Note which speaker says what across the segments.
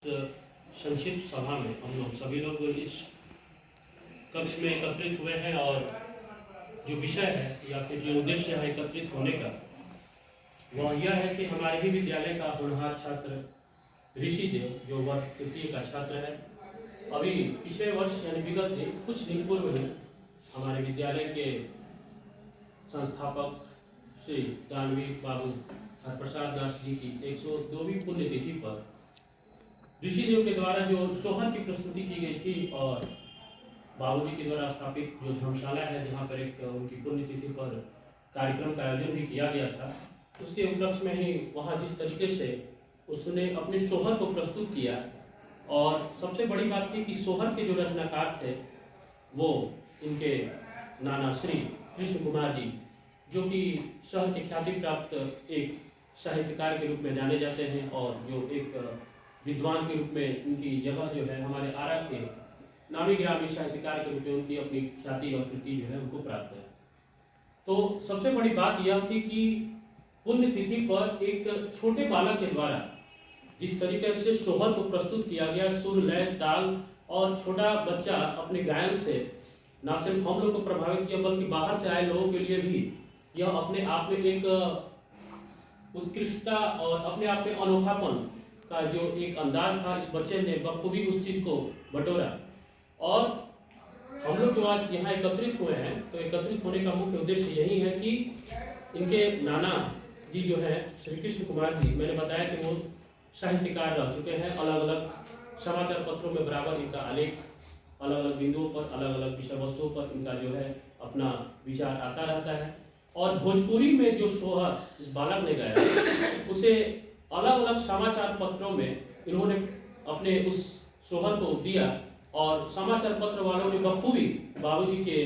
Speaker 1: संक्षिप्त सभा में हम लोग सभी लोग इस कक्ष में एकत्रित हुए हैं और जो विषय है या फिर जो उद्देश्य है एकत्रित होने का वह यह है कि हमारे ही विद्यालय का होनहार छात्र ऋषिदेव जो वर्ष तृतीय का छात्र है, अभी पिछले वर्ष यानी विगत दिन कुछ दिन पूर्व ही हमारे विद्यालय के संस्थापक श्री दानवीर बाबू हरप्रसाद दास जी की 102वीं पुण्यतिथि पर ऋषिदेव के द्वारा जो सोहर की प्रस्तुति की गई थी और बाबूजी के द्वारा स्थापित जो धर्मशाला है जहाँ पर एक उनकी पुण्यतिथि पर कार्यक्रम का आयोजन भी किया गया था, उसके उपलक्ष्य में ही वहाँ जिस तरीके से उसने अपने सोहर को प्रस्तुत किया और सबसे बड़ी बात थी कि सोहर के जो रचनाकार थे वो इनके नाना श्री कृष्ण कुमार जी, जो कि शहर के ख्याति प्राप्त एक साहित्यकार के रूप में जाने जाते हैं और जो एक विद्वान के रूप में इनकी जगह जो है हमारे आरा के नामी ग्रामी साहित्यकार के रूप में उनकी अपनी ख्याति और कृति जो है उनको प्राप्त है। तो सबसे बड़ी बात यह थी कि पुण्यतिथि पर एक छोटे बालक के द्वारा जिस तरीके से सोहर को प्रस्तुत किया गया, सुर लय ताल, और छोटा बच्चा अपने गायन से न सिर्फ हम लोग को प्रभावित किया बल्कि बाहर से आए लोगों के लिए भी यह अपने आप में एक उत्कृष्टता और अपने आप में अनोखापन का जो एक अंदाज था, इस बच्चे ने बखूबी उस चीज को बटोरा। और हम लोग जो आज यहाँ एकत्रित हुए हैं तो एकत्रित होने का मुख्य उद्देश्य यही है कि इनके नाना जी जो है श्री कृष्ण कुमार जी, मैंने बताया कि वो साहित्यकार रह चुके हैं, अलग अलग समाचार पत्रों में बराबर इनका आलेख अलग अलग बिंदुओं पर अलग अलग विषय वस्तुओं पर इनका जो है अपना विचार आता रहता है। और भोजपुरी में जो सोहर इस बालक ने गाया उसे अलग अलग समाचार पत्रों में इन्होंने अपने उस सोहर को दिया और समाचार पत्र वालों ने बखूबी बाबूजी के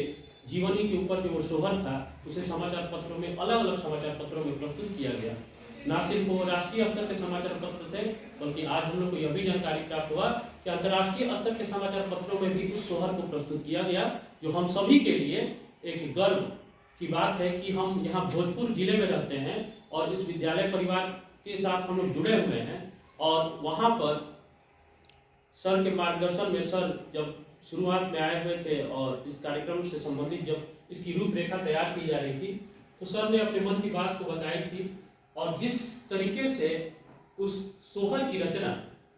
Speaker 1: जीवनी के ऊपर जो वो सोहर था उसे समाचार पत्रों में अलग अलग समाचार पत्रों में प्रस्तुत किया गया। न सिर्फ वो राष्ट्रीय स्तर के समाचार पत्र थे बल्कि आज हम लोग को यह भी जानकारी प्राप्त हुआ कि अंतर्राष्ट्रीय स्तर के समाचार पत्रों में भी उस सोहर को प्रस्तुत किया गया, जो हम सभी के लिए एक गर्व की बात है कि हम यहाँ भोजपुर जिले में रहते हैं और इस विद्यालय परिवार के साथ हम लोग जुड़े हुए हैं। और वहाँ पर सर के मार्गदर्शन में सर जब शुरुआत में आए हुए थे और इस कार्यक्रम से संबंधित जब इसकी रूपरेखा तैयार की जा रही थी तो सर ने अपने मन की बात को बताई थी और जिस तरीके से उस सोहर की रचना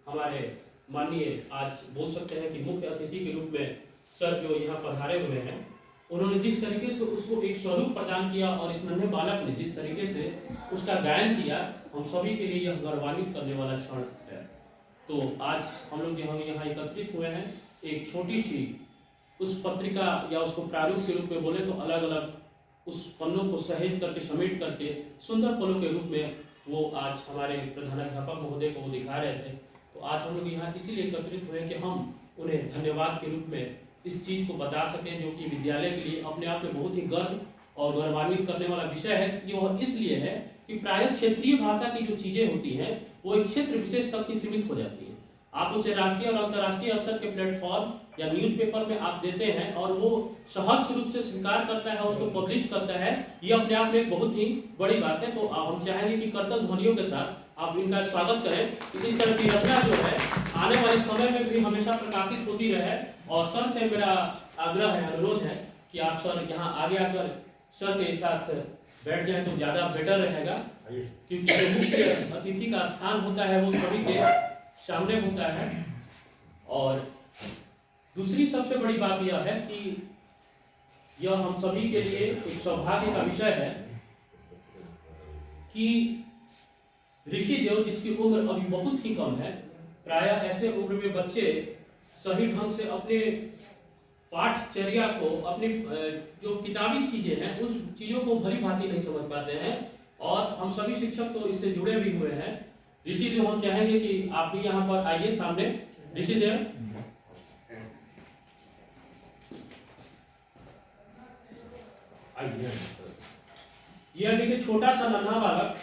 Speaker 1: हमारे माननीय आज बोल सकते हैं कि मुख्य अतिथि के रूप में सर जो यहाँ पधारे हुए हैं, उन्होंने जिस तरीके से उसको एक स्वरूप प्रदान किया और इस नन्हे बालक ने जिस तरीके से उसका गायन किया, हम सभी के लिए यह गौरवान्वित करने वाला क्षण है। तो आज हम लोग यहाँ एकत्रित हुए हैं एक छोटी सी उस पत्रिका या उसको प्रारूप के रूप में बोले तो अलग अलग उस पन्नों को सहेज करके समेट करके सुंदर पलों के रूप में वो आज हमारे प्रधानाध्यापक महोदय को वो दिखा रहे थे। तो आज हम लोग यहाँ इसीलिए एकत्रित हुए कि हम उन्हें धन्यवाद के रूप में इस चीज़ को बता सकें जो कि विद्यालय के लिए अपने आप में बहुत ही गर्व और गौरवान्वित करने वाला विषय है। जो इसलिए है कि प्रायः क्षेत्रीय भाषा की जो चीज़ें होती हैं वो एक क्षेत्र विशेष तक ही सीमित हो जाती है। आप उसे राष्ट्रीय और अंतर्राष्ट्रीय स्तर के प्लेटफॉर्म या न्यूज़पेपर में आप देते हैं और वो सहर्ष रूप से स्वीकार करता है, उसको पब्लिश करता है, ये अपने आप में एक बहुत ही बड़ी बात है। तो हम चाहेंगे कि करतल ध्वनियों के साथ आप इनका स्वागत करें कि इस तरह की रचना जो है आने वाले समय में भी हमेशा प्रकाशित होती रहे। और सर से मेरा आग्रह है, अनुरोध है कि आप सर यहाँ आगे आकर सर के साथ बैठ जाएं तो ज़्यादा बेटर रहेगा, क्योंकि जो मुख्य अतिथि का स्थान होता है वो सभी के सामने होता है। और दूसरी सबसे बड़ी बात यह है कि यह हम सभी के लिए एक सौभाग्य का विषय है कि ऋषिदेव, जिसकी उम्र अभी बहुत ही कम है, प्रायः ऐसे उम्र में बच्चे सही ढंग से अपने पाठचर्या को, अपने जो किताबी चीजें हैं उस चीजों को भली भांति नहीं समझ पाते हैं। और हम सभी शिक्षक तो इससे जुड़े भी हुए हैं। ऋषिदेव, हम चाहेंगे कि आप भी यहाँ पर आइए सामने। ऋषिदेव, आइए। यह देखिए छोटा सा नन्हा बालक,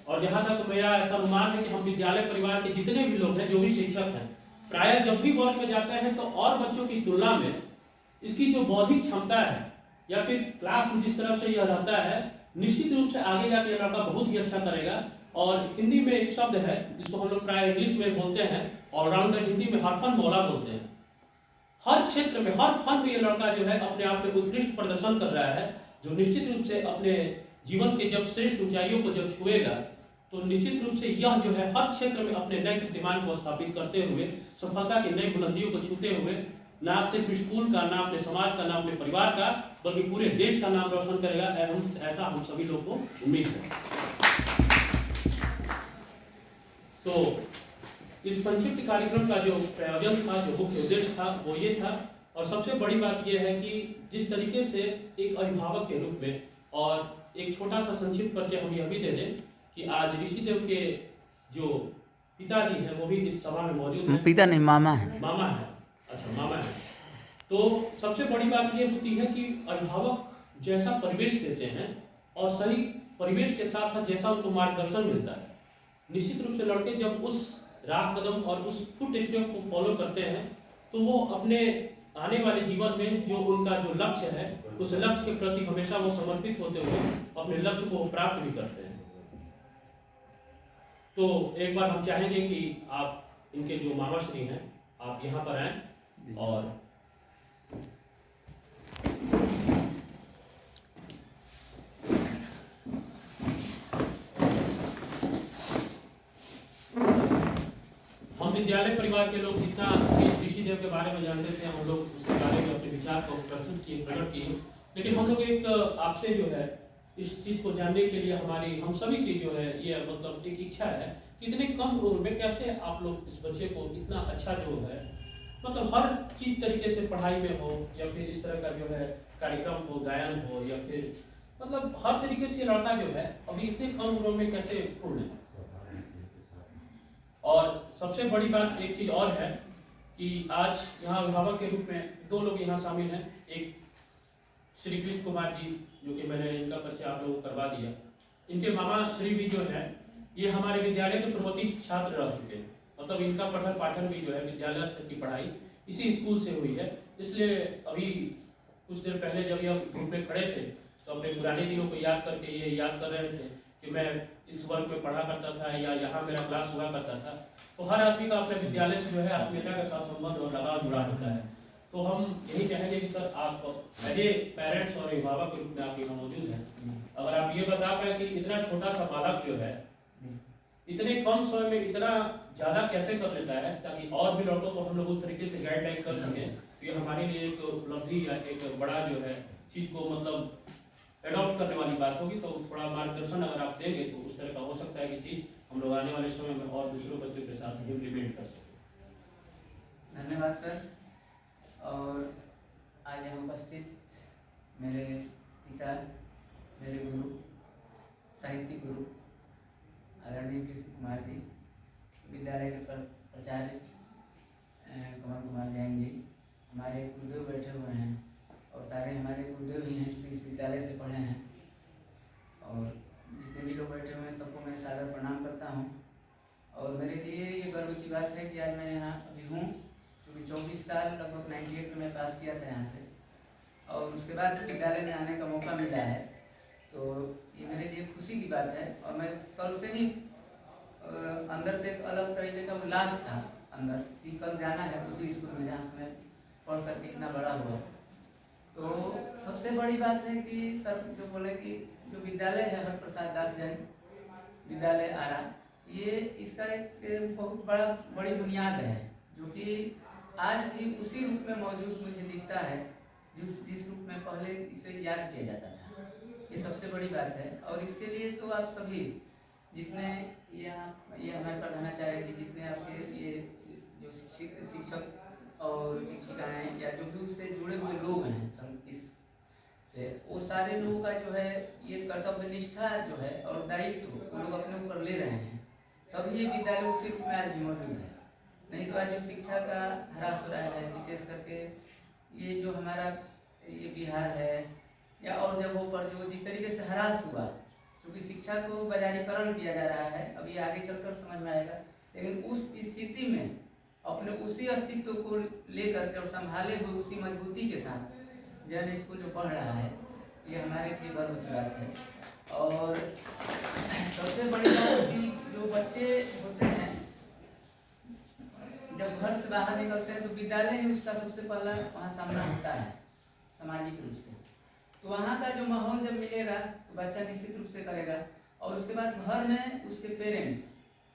Speaker 1: और जहाँ तक मेरा ऐसा अनुमान है कि हम विद्यालय परिवार के जितने भी लोग हैं, जो भी शिक्षक हैं, प्रायः जब भी वर्ग में जाते हैं तो और बच्चों की तुलना में इसकी जो बौद्धिक क्षमता है या फिर क्लास में जिस तरह से यह रहता है, निश्चित रूप से आगे जाके लड़का बहुत ही अच्छा करेगा। और हिंदी में एक शब्द है जिसको हम लोग प्राय इंग्लिश में बोलते हैं ऑलराउंडर, हिंदी में हरफन मौला बोलते हैं। हर क्षेत्र में, हर फन में ये लड़का जो है अपने आप में उत्कृष्ट प्रदर्शन कर रहा है, जो निश्चित रूप से अपने जीवन के जब श्रेष्ठ ऊंचाइयों को जब छुएगा तो निश्चित रूप से यह जो है हर क्षेत्र में अपने नए कीर्तिमान को स्थापित करते हुए, सफलता की नई बुलंदियों को छूते हुए, ना सिर्फ स्कूल का, ना अपने समाज का, ना अपने परिवार का, बल्कि पूरे देश का नाम रोशन करेगा। ऐसा हम सभी लोग को उम्मीद है। तो इस संक्षिप्त कार्यक्रम का जो प्रयोजन था, जो मुख्य उद्देश्य था, वो ये था। और सबसे बड़ी बात यह है कि जिस तरीके से एक अभिभावक के रूप में, और एक छोटा सा संक्षिप्त परिचय हम यह भी दे दें कि आज ऋषिदेव के जो पिताजी हैं वो भी इस सभा में मौजूद हैं।
Speaker 2: पिता नहीं, मामा है।
Speaker 1: मामा है, अच्छा मामा है। तो सबसे बड़ी बात ये होती है कि अभिभावक जैसा परिवेश देते हैं और सही परिवेश के साथ साथ जैसा उनको मार्गदर्शन मिलता है, निश्चित रूप से लड़के जब उस राह कदम और उस फुट स्टेप को फॉलो करते हैं तो वो अपने आने वाले जीवन में जो उनका जो लक्ष्य है, उस लक्ष्य के प्रति हमेशा वो समर्पित होते हुए अपने लक्ष्य को प्राप्त भी करते हैं। तो एक बार हम चाहेंगे कि आप इनके जो मामा श्री हैं, आप यहाँ पर आएं और हम विद्यालय परिवार के लोग जितना ऋषिदेव के बारे में जानते थे, हम लोग उसके बारे में अपने विचार को प्रस्तुत किए, प्रकट किए। लेकिन हम लोग एक आपसे जो है इस चीज़ को जानने के लिए हम सभी की जो है ये मतलब एक इच्छा है कि इतने कम उम्र में कैसे आप लोग इस बच्चे को इतना अच्छा जो है मतलब हर चीज़ तरीके से पढ़ाई में हो या फिर इस तरह का जो है कार्यक्रम हो, गायन हो, या फिर मतलब हर तरीके से लड़का जो है अभी इतने कम उम्र में कैसे पूर्ण है। और सबसे बड़ी बात एक चीज़ और है कि आज यहाँ अभिभावक के रूप में दो लोग यहाँ शामिल हैं। एक श्री कृष्ण कुमार जी, जो कि मैंने इनका परिचय आप लोगों को करवा दिया। इनके मामा श्री भी जो है ये हमारे विद्यालय के प्रवती छात्र रह चुके हैं, मतलब इनका पठन पाठन भी जो है विद्यालय स्तर की पढ़ाई इसी स्कूल से हुई है। इसलिए अभी कुछ देर पहले जब यह ग्रुप में खड़े थे तो अपने पुराने दिनों को याद करके ये याद कर रहे थे कि मैं इस वर्ग में पढ़ा करता था या यहाँ मेरा क्लास हुआ करता था। तो हर आदमी का अपने विद्यालय से जो है आत्मीयता के साथ संबंध और लगाव जुड़ा होता है। तो हम यही कहेंगे कि सर आप एज ए पेरेंट्स और अभिभावक के रूप में आप यहाँ मौजूद हैं, अगर आप ये बता पाए कि इतना छोटा सा बालक जो है इतने कम समय में इतना ज़्यादा कैसे कर लेता है, ताकि और भी लड़कों को हम लोग उस तरीके से गाइडलाइन कर सकें, तो ये हमारे लिए एक उपलब्धि या एक बड़ा जो है चीज़ को मतलब एडॉप्ट करने वाली बात होगी। तो थोड़ा मार्गदर्शन अगर आप देंगे तो उस तरह का हो सकता है कि चीज़ हम लोग आने वाले समय में और दूसरों बच्चों के साथ इम्प्लीमेंट कर सकें।
Speaker 2: धन्यवाद सर। और आज यहाँ उपस्थित मेरे पिता, मेरे गुरु, साहित्यिक गुरु आदरणीय कृष्ण कुमार जी, विद्यालय के प्राचार्य कमल कुमार जैन जी, हमारे गुरुदेव बैठे हुए हैं और सारे हमारे गुरुदेव ही हैं, इस विद्यालय से पढ़े हैं। और जितने भी लोग बैठे हुए हैं सबको मैं सादर प्रणाम करता हूँ। और मेरे लिए ये गर्व की बात है कि आज मैं यहाँ अभी हूँ, क्योंकि 24 साल लगभग 98 में मैं पास किया था यहाँ से, और उसके बाद विद्यालय में आने का मौका मिला है। तो ये मेरे लिए खुशी की बात है। और मैं कल से ही अंदर से एक अलग तरीके का उल्लास था अंदर कि कल जाना है उसी स्कूल में जहाँ से मैं पढ़ करके इतना बड़ा हुआ। तो सबसे बड़ी बात है कि सर जो बोले कि जो विद्यालय है हरप्रसाद दास जैन विद्यालय आरा, ये इसका एक बहुत बड़ी बुनियाद है, जो कि आज भी उसी रूप में मौजूद मुझे दिखता है जिस रूप में पहले इसे याद किया जाता था। ये सबसे बड़ी बात है। और इसके लिए तो आप सभी जितने ये हमारे प्रधानाचार्य जी, जितने आपके ये जो शिक्षक और शिक्षिकाएं या जो भी उससे जुड़े हुए लोग हैं इससे, वो सारे लोगों का जो है ये कर्तव्य निष्ठा जो है और दायित्व वो लोग अपने ऊपर ले रहे हैं, तभी ये विद्यालय उसी रूप में आज भी मौजूद है। नहीं तो आज जो शिक्षा का ह्रास हो रहा है, विशेष करके ये जो हमारा ये बिहार है या और जगहों पर जो जिस तरीके से ह्रास हुआ, क्योंकि शिक्षा को बाजारीकरण किया जा रहा है, अभी आगे चलकर समझ में आएगा। लेकिन उस स्थिति में अपने उसी अस्तित्व को लेकर के और संभाले हुए उसी मजबूती के साथ जैन स्कूल जो पढ़ रहा है, ये हमारे लिए गर्व की बात है। और सबसे बड़ी बात कि जो बच्चे होते हैं जब घर से बाहर निकलते हैं तो विद्यालय ही उसका सबसे पहला वहाँ सामना होता है सामाजिक रूप से। तो वहाँ का जो माहौल जब मिलेगा तो बच्चा निश्चित रूप से करेगा। और उसके बाद घर में उसके पेरेंट्स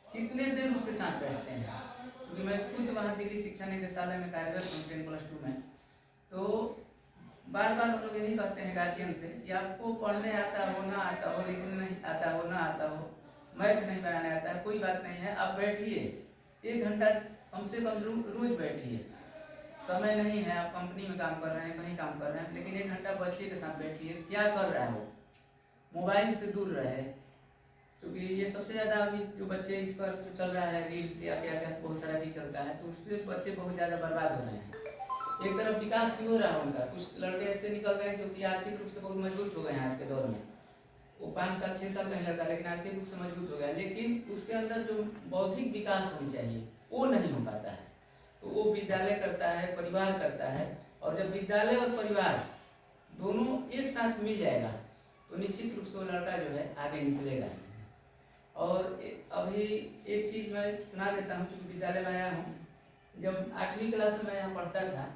Speaker 2: कितने देर उसके साथ बैठते हैं, क्योंकि मैं खुद वहाँ दिल्ली शिक्षा निदेशालय में कार्यरत हूँ 10+2 में। तो बार बार हम लोग यही कहते हैं गार्जियन से कि आपको पढ़ने आता हो ना आता हो, लिखने नहीं आता हो ना आता हो, मैथ नहीं बनाने आता है, कोई बात नहीं है, आप बैठिए 1 घंटा कम से कम रोज बैठिए। समय नहीं है, आप कंपनी में काम कर रहे हैं, कहीं काम कर रहे हैं, लेकिन 1 घंटा बच्चे के साथ बैठिए। क्या कर रहा है वो, मोबाइल से दूर रहे, क्योंकि ये सबसे ज़्यादा अभी जो बच्चे इस पर जो चल रहा है रील्स या क्या क्या बहुत सारा चीज़ चलता है, तो उस पर बच्चे बहुत ज़्यादा बर्बाद हो रहे हैं। एक तरफ विकास भी हो रहा है उनका, कुछ लड़के ऐसे निकल गए क्योंकि आर्थिक रूप से बहुत मजबूत हो गए हैं आज के दौर में। वो 5 साल 6 साल का ही लड़का, लेकिन आर्थिक रूप से मजबूत हो गया, लेकिन उसके अंदर जो बौद्धिक विकास होनी चाहिए वो नहीं हो पाता है। तो वो विद्यालय करता है, परिवार करता है, और जब विद्यालय और परिवार दोनों एक साथ मिल जाएगा तो निश्चित रूप से वो लड़का जो है आगे निकलेगा। और अभी एक चीज़ मैं सुना देता हूँ, क्योंकि विद्यालय में आया हूँ। जब 8वीं क्लास में यहाँ पढ़ता था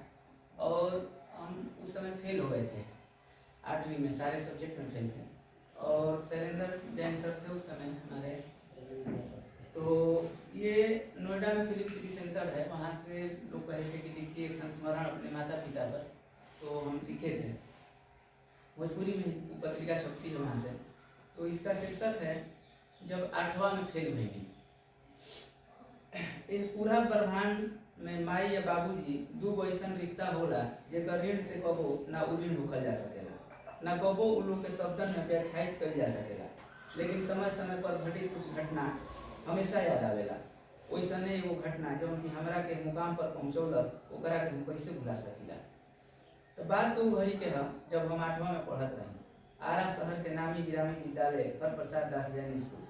Speaker 2: और हम उस समय फेल हो गए थे 8वीं में, सारे सब्जेक्ट में फेल थे, और शैलेंद्र जैन सर थे उस समय हमारे। तो ये नोएडा में फिल्म सिटी सेंटर है, वहाँ से लोग कहे थे कि लिखिए एक संस्मरण अपने माता पिता पर, तो हम लिखे थे। भोजपुरी में पत्रिका छपती है वहाँ से। तो इसका शीर्षक है जब 8वां में फेल भइनी। इस पूरा ब्रह्मांड में माई या बाबूजी दू ऐसन रिश्ता होला जेकर ऋण से कबो ना उऋण होखल जा सकेला, ना कबो उ लोग के शब्दन में व्याख्यायित कइल जा सकेला, लेकिन समय समय पर घटित कुछ घटना हमेशा याद आवेला। वैसने एगो घटना जौन कि हमरा के मुकाम पर पहुँचौलस, ओकरा के हम कैसे भुला सकीला। तो बात तो घड़ी के है जब हम 8वां में पढ़त रही, आरा शहर के नामी गिरामी विद्यालय हर प्रसाद दास जैन स्कूल,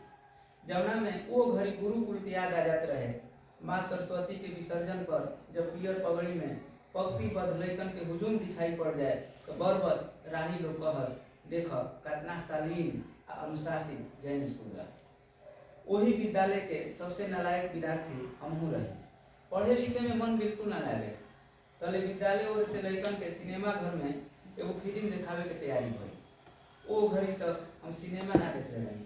Speaker 2: जमुना में वो घड़ी गुरुकुल के याद आ जात रहे। माँ सरस्वती के विसर्जन पर जब पियर पगड़ी में पंक्तिबद्ध लैकन के हुजूम दिखाई पड़ जाए तो बरबस राही लोग कहस, देख कितना शालीन आ अनुशासित जैन स्कूल बा। वही विद्यालय के सबसे नालायक विद्यार्थी हमहू रहे। पढ़े लिखे में मन बिल्कुल ना लगे, तले विद्यालय ओर से लैकन के सिनेमा घर में एगो फिल्म दिखावे के तैयारी भई। वो घड़ी तक हम सिनेमा ना देख रहे रही,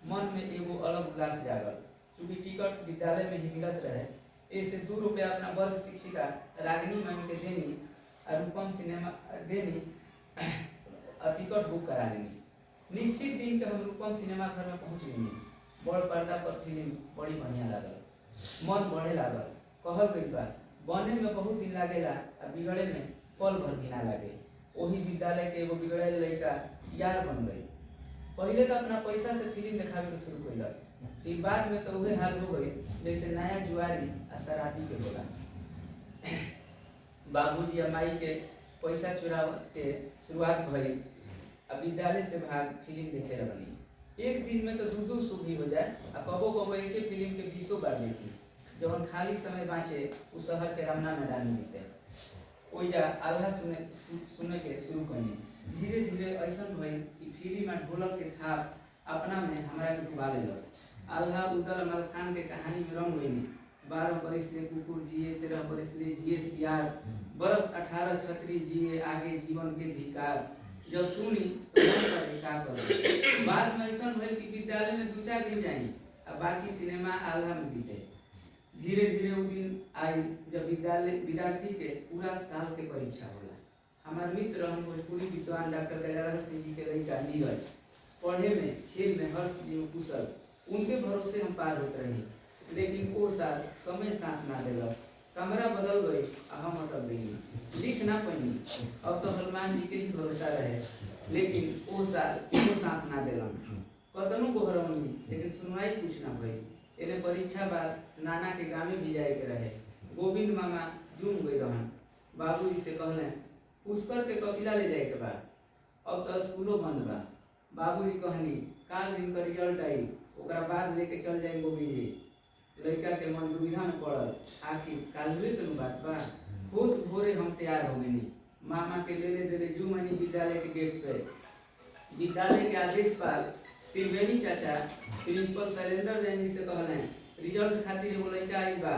Speaker 2: मन में एगो अलग उल्लास जागल, चूँकि टिकट विद्यालय में ही मिलत रहे। ऐसे 2 रुपया अपना वर्ग शिक्षिका रागिनी मैम के देनी और रूपम सिनेमा देनी और टिकट बुक करा देनी। निश्चित दिन के हम रूपम सिनेमा घर में पहुँच गई। बड़ पर्दा पर फिल्म बड़ी बढ़िया लागल, मन बढ़े लागल। कहल गई बा बने में बहुत दिन लागेला और बिगड़े में पल भर भी ना लागे। वही विद्यालय के एगो बिगड़ेल लड़का यार बन गई। पहले तो अपना पैसा से फिल्म दिखावे के शुरू कैलस, फिर बाद में तो वह हाल हो गई जैसे नया जुआरी आ शराबी के होला। बाबूजी या माई के पैसा चुरावत के शुरुआत भई, अब विद्यालय से भाग फिल्म देखे लगनी। एक दिन में तो 2-2 शो भी हो जाए, आ कबो कबो एक फिल्म के 20 बार देखी। जब खाली समय बाँचे उस शहर के रमना मैदान में बीते, ओइजा आल्हा सुने के शुरू कनी। धीरे धीरे ऐसा भइल कि फिल्म में ढोलक के थाप अपना में हमरा के डुबा लेलस। आल्हा उदल मलखान के कहानी में रंग गई। 12 बरस ले कुकुर जिए, 13 बरस ले जिए सियार, बरस 18 छतरी जिए, आगे जीवन के धिकार। जब सुनी तो मन पर का कर। बाद में ऐसा भइल कि विद्यालय में 2-4 दिन जाई और बाकी सिनेमा आल्हा में बीते। धीरे धीरे वो दिन आई जब विद्यार्थी के पूरा साल के परीक्षा होला। हमार मित्र हम भोजपुरी विद्वान डॉक्टर गजानन सिंह जी के लड़का नीरज, पढ़े में खेल में हर चीज में कुशल, उनके भरोसे हम पार होते रहे। लेकिन वो साल समय साथ ना देलस, कमरा बदल गई और हम अटक गई, लिख ना पैनी। अब तो हनुमान जी के ही भरोसा रहे, लेकिन वो साल वो साथ ना दिलन। कतनों गोहरवनी लेकिन सुनवाई कुछ ना भई। एने परीक्षा बाद नाना के गाँव भी जाए के रहे। गोविंद मामा जूम गई रहन। बाबूजी से कहले पुष्कर के कपिला ले जाए के बाद, अब तो स्कूलों बंद बा। बाबूजी कहनी काल दिन का रिजल्ट आई, ओकरा बाद लेके चल जाए गोविंद जी। लड़का के मन दुविधा में पड़ल, आखिर कालुए के बात बा। बहुत भोरे हम तैयार हो गए, मामा के ले दे जू मनी विद्यालय के गेट पे। विद्यालय के आदेश पाल त्रिवेणी चाचा प्रिंसिपल शैलेंद्र जैन जी से कहले रिजल्ट खातिर एगो लड़का आई बा।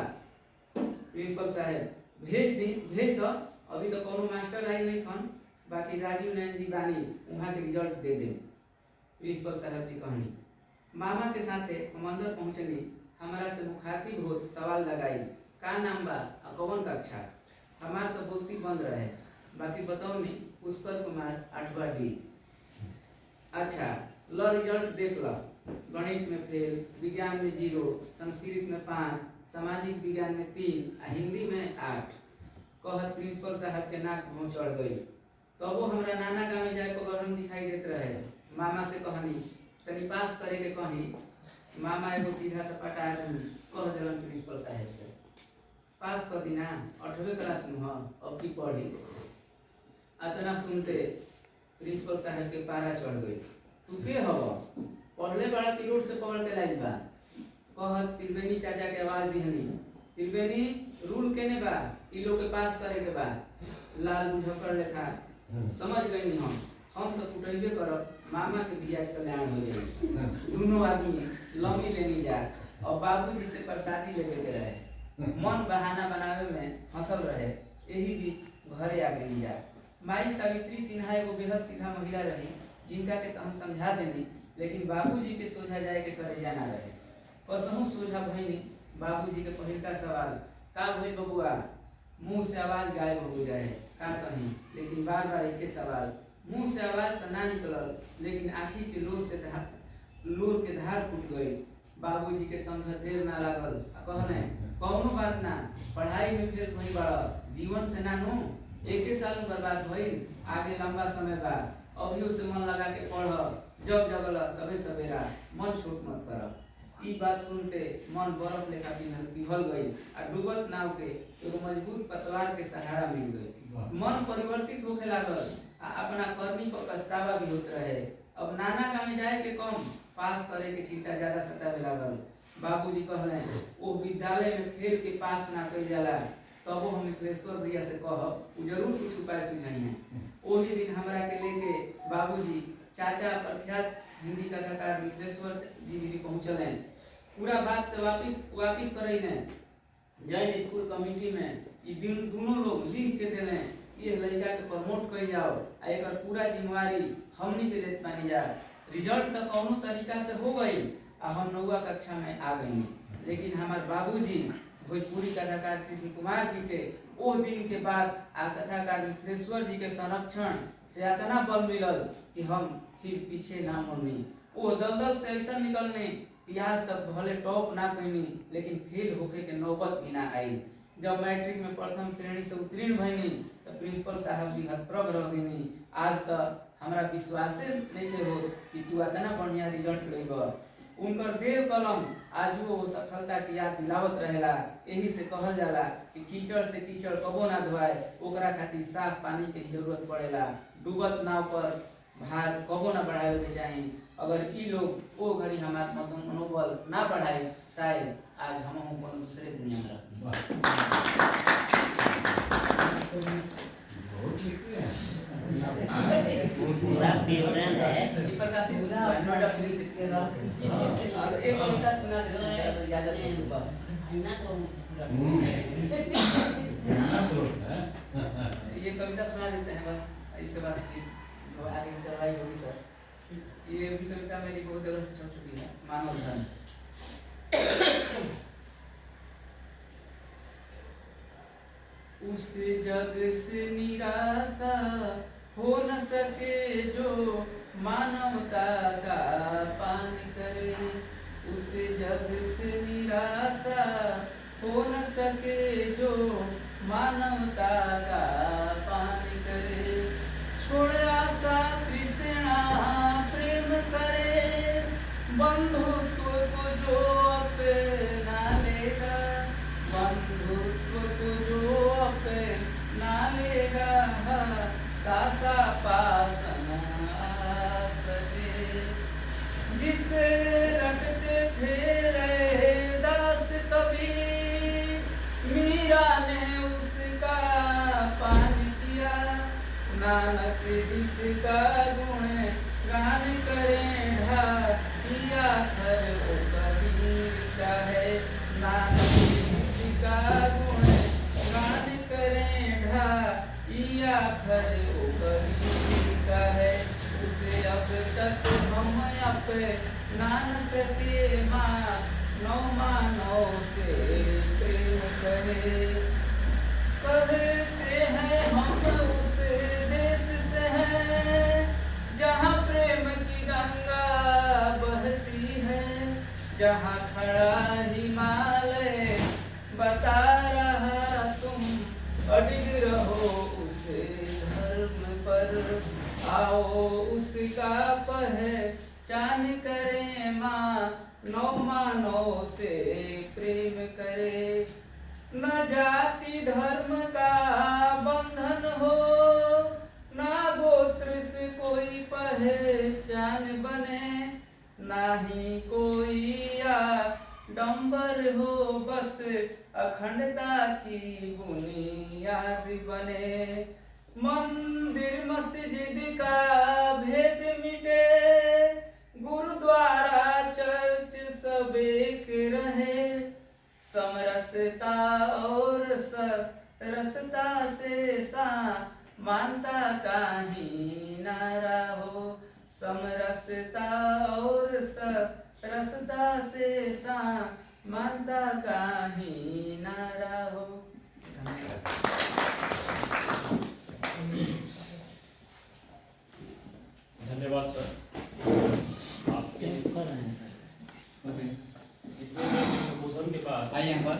Speaker 2: प्रिंसिपल साहब भेज दो, अभी तो कोनो मास्टर आई नहीं खन, बाकी राजीव नयन जी बानी वहाँ के रिजल्ट दे दे। प्रिंसिपल साहब जी कहनी मामा के साथे हम अंदर पहुँचनी, हमारा से मुखातिब हो सवाल लगाई का नाम बा आ कौन कक्षा, हमार तो बोलती बंद रहे, बाकी बताओ नहीं पुष्कर कुमार 8वां डी। अच्छा लो रिजल्ट देख लो, गणित में फेल, विज्ञान में 0, संस्कृत में 5, सामाजिक विज्ञान में 3 आ हिंदी में 8। कहत प्रिंसिपल साहब के नाक मुँह चढ़ गई। तो वो हमरा नाना गाँव में जाए पगरम दिखाई देते रहे। मामा से कहनी तनी पास करे के कहीं, मामा एगो सीधा सा पटा कह दिलन प्रिंसिपल साहब से पास कर दिना 8वें क्लास में हो अब की पढ़ी। अतना सुनते प्रिंसिपल साहब के पारा चढ़ गई। तू के हव पढ़ले बड़ा की रोड से पकड़ के लाई बा। कहत त्रिवेणी चाचा के आवाज दिहनी, त्रिवेणी रूल केने बा, ई लोग के पास करे के बा। लाल बुझकर लेखा समझ गई हम तो कुटैबे करब, मामा के बियाज कल्याण हो जाए। दोनों आदमी लम्बी लेनी जा और बाबूजी से प्रसादी लेके के रहे। मन बहाना बनावे में हंसल रहे। यही बीच घरे आ गई जा। माई सावित्री सिन्हा एगो बेहद सीधा महिला रही, जिनका के तो हम समझा देनी, लेकिन बाबूजी के सोझा जाए के करे जाना रहे। कसहू सोझा भईनी। बाबूजी के पहिलका सवाल का भइल बबुआ, मुंह से आवाज गायब हो गई रहे का कहीं, लेकिन बार बार एक सवाल। मुंह से आवाज तो ना निकलल, लेकिन आँखी के लोर के धार फूट गई। बाबूजी के समझ देर ना लागल, कहले कौनो बात ना, पढ़ाई में फेल भई बड़ा, जीवन से ना नो, एके साल में बर्बाद भइल, आगे लंबा समय बा, अभियो से मन लगा के पढ़, जब जगल तबे सवेरा, मन छोट मत कर। ई बात सुनते मन बर्फ लेखा पिघल गई आ डूबत नाव के एगो मजबूत पतवार के सहारा मिल गई। मन परिवर्तित होके लागल आ अपना करनी पर पछतावा भी होत रहे। अब नाना गाँव जाए के कम, पास करे के चिंता ज्यादा सतावे लागल। बाबूजी कहले ओ विद्यालय में फेल के पास ना कइल जाला, तब हम मिथिलेश्वर भैया से कहब, उ जरूर कुछ उपाय सुझाइए। ओही दिन हमरा के लेके बाबूजी चाचा प्रख्यात हिंदी कथाकार मिथिलेश्वर जी भी पहुँचल। पूरा बात से वाकिफ करैले। जैन स्कूल कमेटी में ई दोनों लोग लिख के दिले, ये लड़का के प्रमोट कर जाओ आ एकर पूरा जिम्मेवारी हमनी के लेत मानी जा। रिजल्ट तो कौनो तरीका से हो गई आ हम 9वीं कक्षा में आ गई, लेकिन हमार बाबूजी भोजपुरी कथाकार कृष्ण कुमार जी के ओ दिन के बाद आ कथाकार मिथिलेश्वर जी के संरक्षण से इतना बल मिलल कि हम फिर पीछे ना मुड़नी। वो दलदल से ऐसा निकलने कि आज तक भले टॉप ना कईनी, लेकिन फेल होके के नौबत भी ना आई। जब मैट्रिक में प्रथम श्रेणी से उत्तीर्ण भईनी तो प्रिंसिपल साहब भी हतप्रभ रह गईनी। आज तक हमरा विश्वास नहीं हो कि तू इतना बढ़िया रिजल्ट लेब। उनकर देव कलम आज वो सफलता की याद दिलावत रहेला। यही से कहल जाला कि कीचड़ से कीचड़ कबो ना धोआए, ओकरा खातिर साफ पानी के जरूरत पड़ेला। डूबत नाव पर भार कबो ना बढ़ावे के चाही। अगर ई लोग ओ घड़ी हमार मनोबल ना बढ़ाए, शायद आज हम कोनो दूसरे दुनिया में रहती।
Speaker 3: पूरा विवरण है।
Speaker 2: प्रकाशित नोएडा फिल्म से और एक कविता सुना देते हैं तो इजाजत दो बस। ये कविता सुना देते हैं बस, इसके बाद आगे कार्रवाई होगी सर। ये भी कविता मेरी बहुत जगह से छप चुकी है। मानव धन। उस जग से निराशा हो न सके जो मानवता का पान करे। उस जग से निराशा हो न सके जो मानवता का पान करे। छोड़ आशा तृष्णा प्रेम करे, बंधुत्व को जो अपना लेगा, बंधुत्व को जो अपना लेगा, दासा पास न आ सके। जिसे रटते थे रैदास कबीर, मीरा ने उसका पान किया। नानक जिसका गुण गान करें ढाकिया थर ओ कबीर का है। नानक जिसका गुण पे नान सके माँ, नौ मानव से प्रेम करे। कहते हैं हम उस देश से हैं जहाँ प्रेम की गंगा बहती है, जहाँ खड़ा हिमालय बता रहा तुम अडिग रहो उस धर्म पर, आओ उसका पहचान करें माँ, नौ मानव से प्रेम करे। न जाति धर्म का बंधन हो, ना गोत्र से कोई पहचान बने, ना ही कोई आडंबर हो, बस अखंडता की बुनियाद बने। मंदिर मस्जिद का भेद मिटे, गुरुद्वारा चर्च सब एक रहे, समरसता और सरसता से समानता का ही नारा हो, समरसता और सरसता से समानता का ही नारा हो।
Speaker 1: धन्यवाद सर। आपके
Speaker 3: कर रहे हैं सर।
Speaker 1: इतने देर के संबोधन के बाद
Speaker 3: आइए यहाँ पर।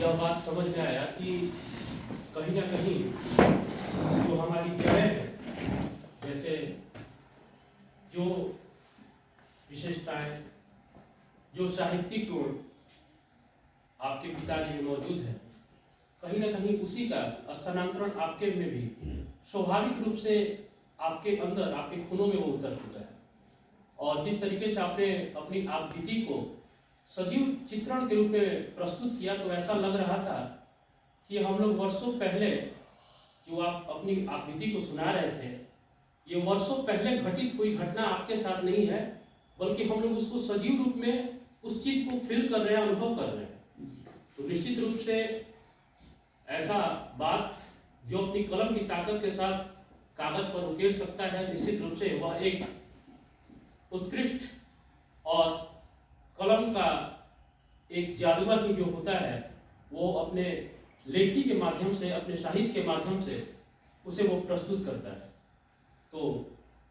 Speaker 1: यह बात समझ में आया कि कहीं ना कहीं जो हमारी जड़ें हैं, जैसे जो विशेषताएं, जो साहित्यिक गुण आपके पिता जी में मौजूद है, कहीं ना कहीं उसी का स्थानांतरण आपके में भी स्वाभाविक रूप से आपके अंदर, आपके खूनों में वो उतर चुका है। और जिस तरीके से आपने अपनी आप बीती को सजीव चित्रण के रूप में प्रस्तुत किया, तो ऐसा लग रहा था कि हम लोग वर्षों पहले जो आप अपनी आप बीती को सुना रहे थे, ये वर्षों पहले घटित कोई घटना आपके साथ नहीं है, बल्कि हम लोग उसको सजीव रूप में उस चीज को फील कर रहे हैं, अनुभव कर रहे हैं। तो निश्चित रूप से ऐसा बात जो अपनी कलम की ताकत के साथ कागज पर उकेर सकता है, निश्चित रूप से वह एक उत्कृष्ट और कलम का एक जादूगर ही जो होता है, वो अपने लेखनी के माध्यम से, अपने साहित्य के माध्यम से उसे वो प्रस्तुत करता है। तो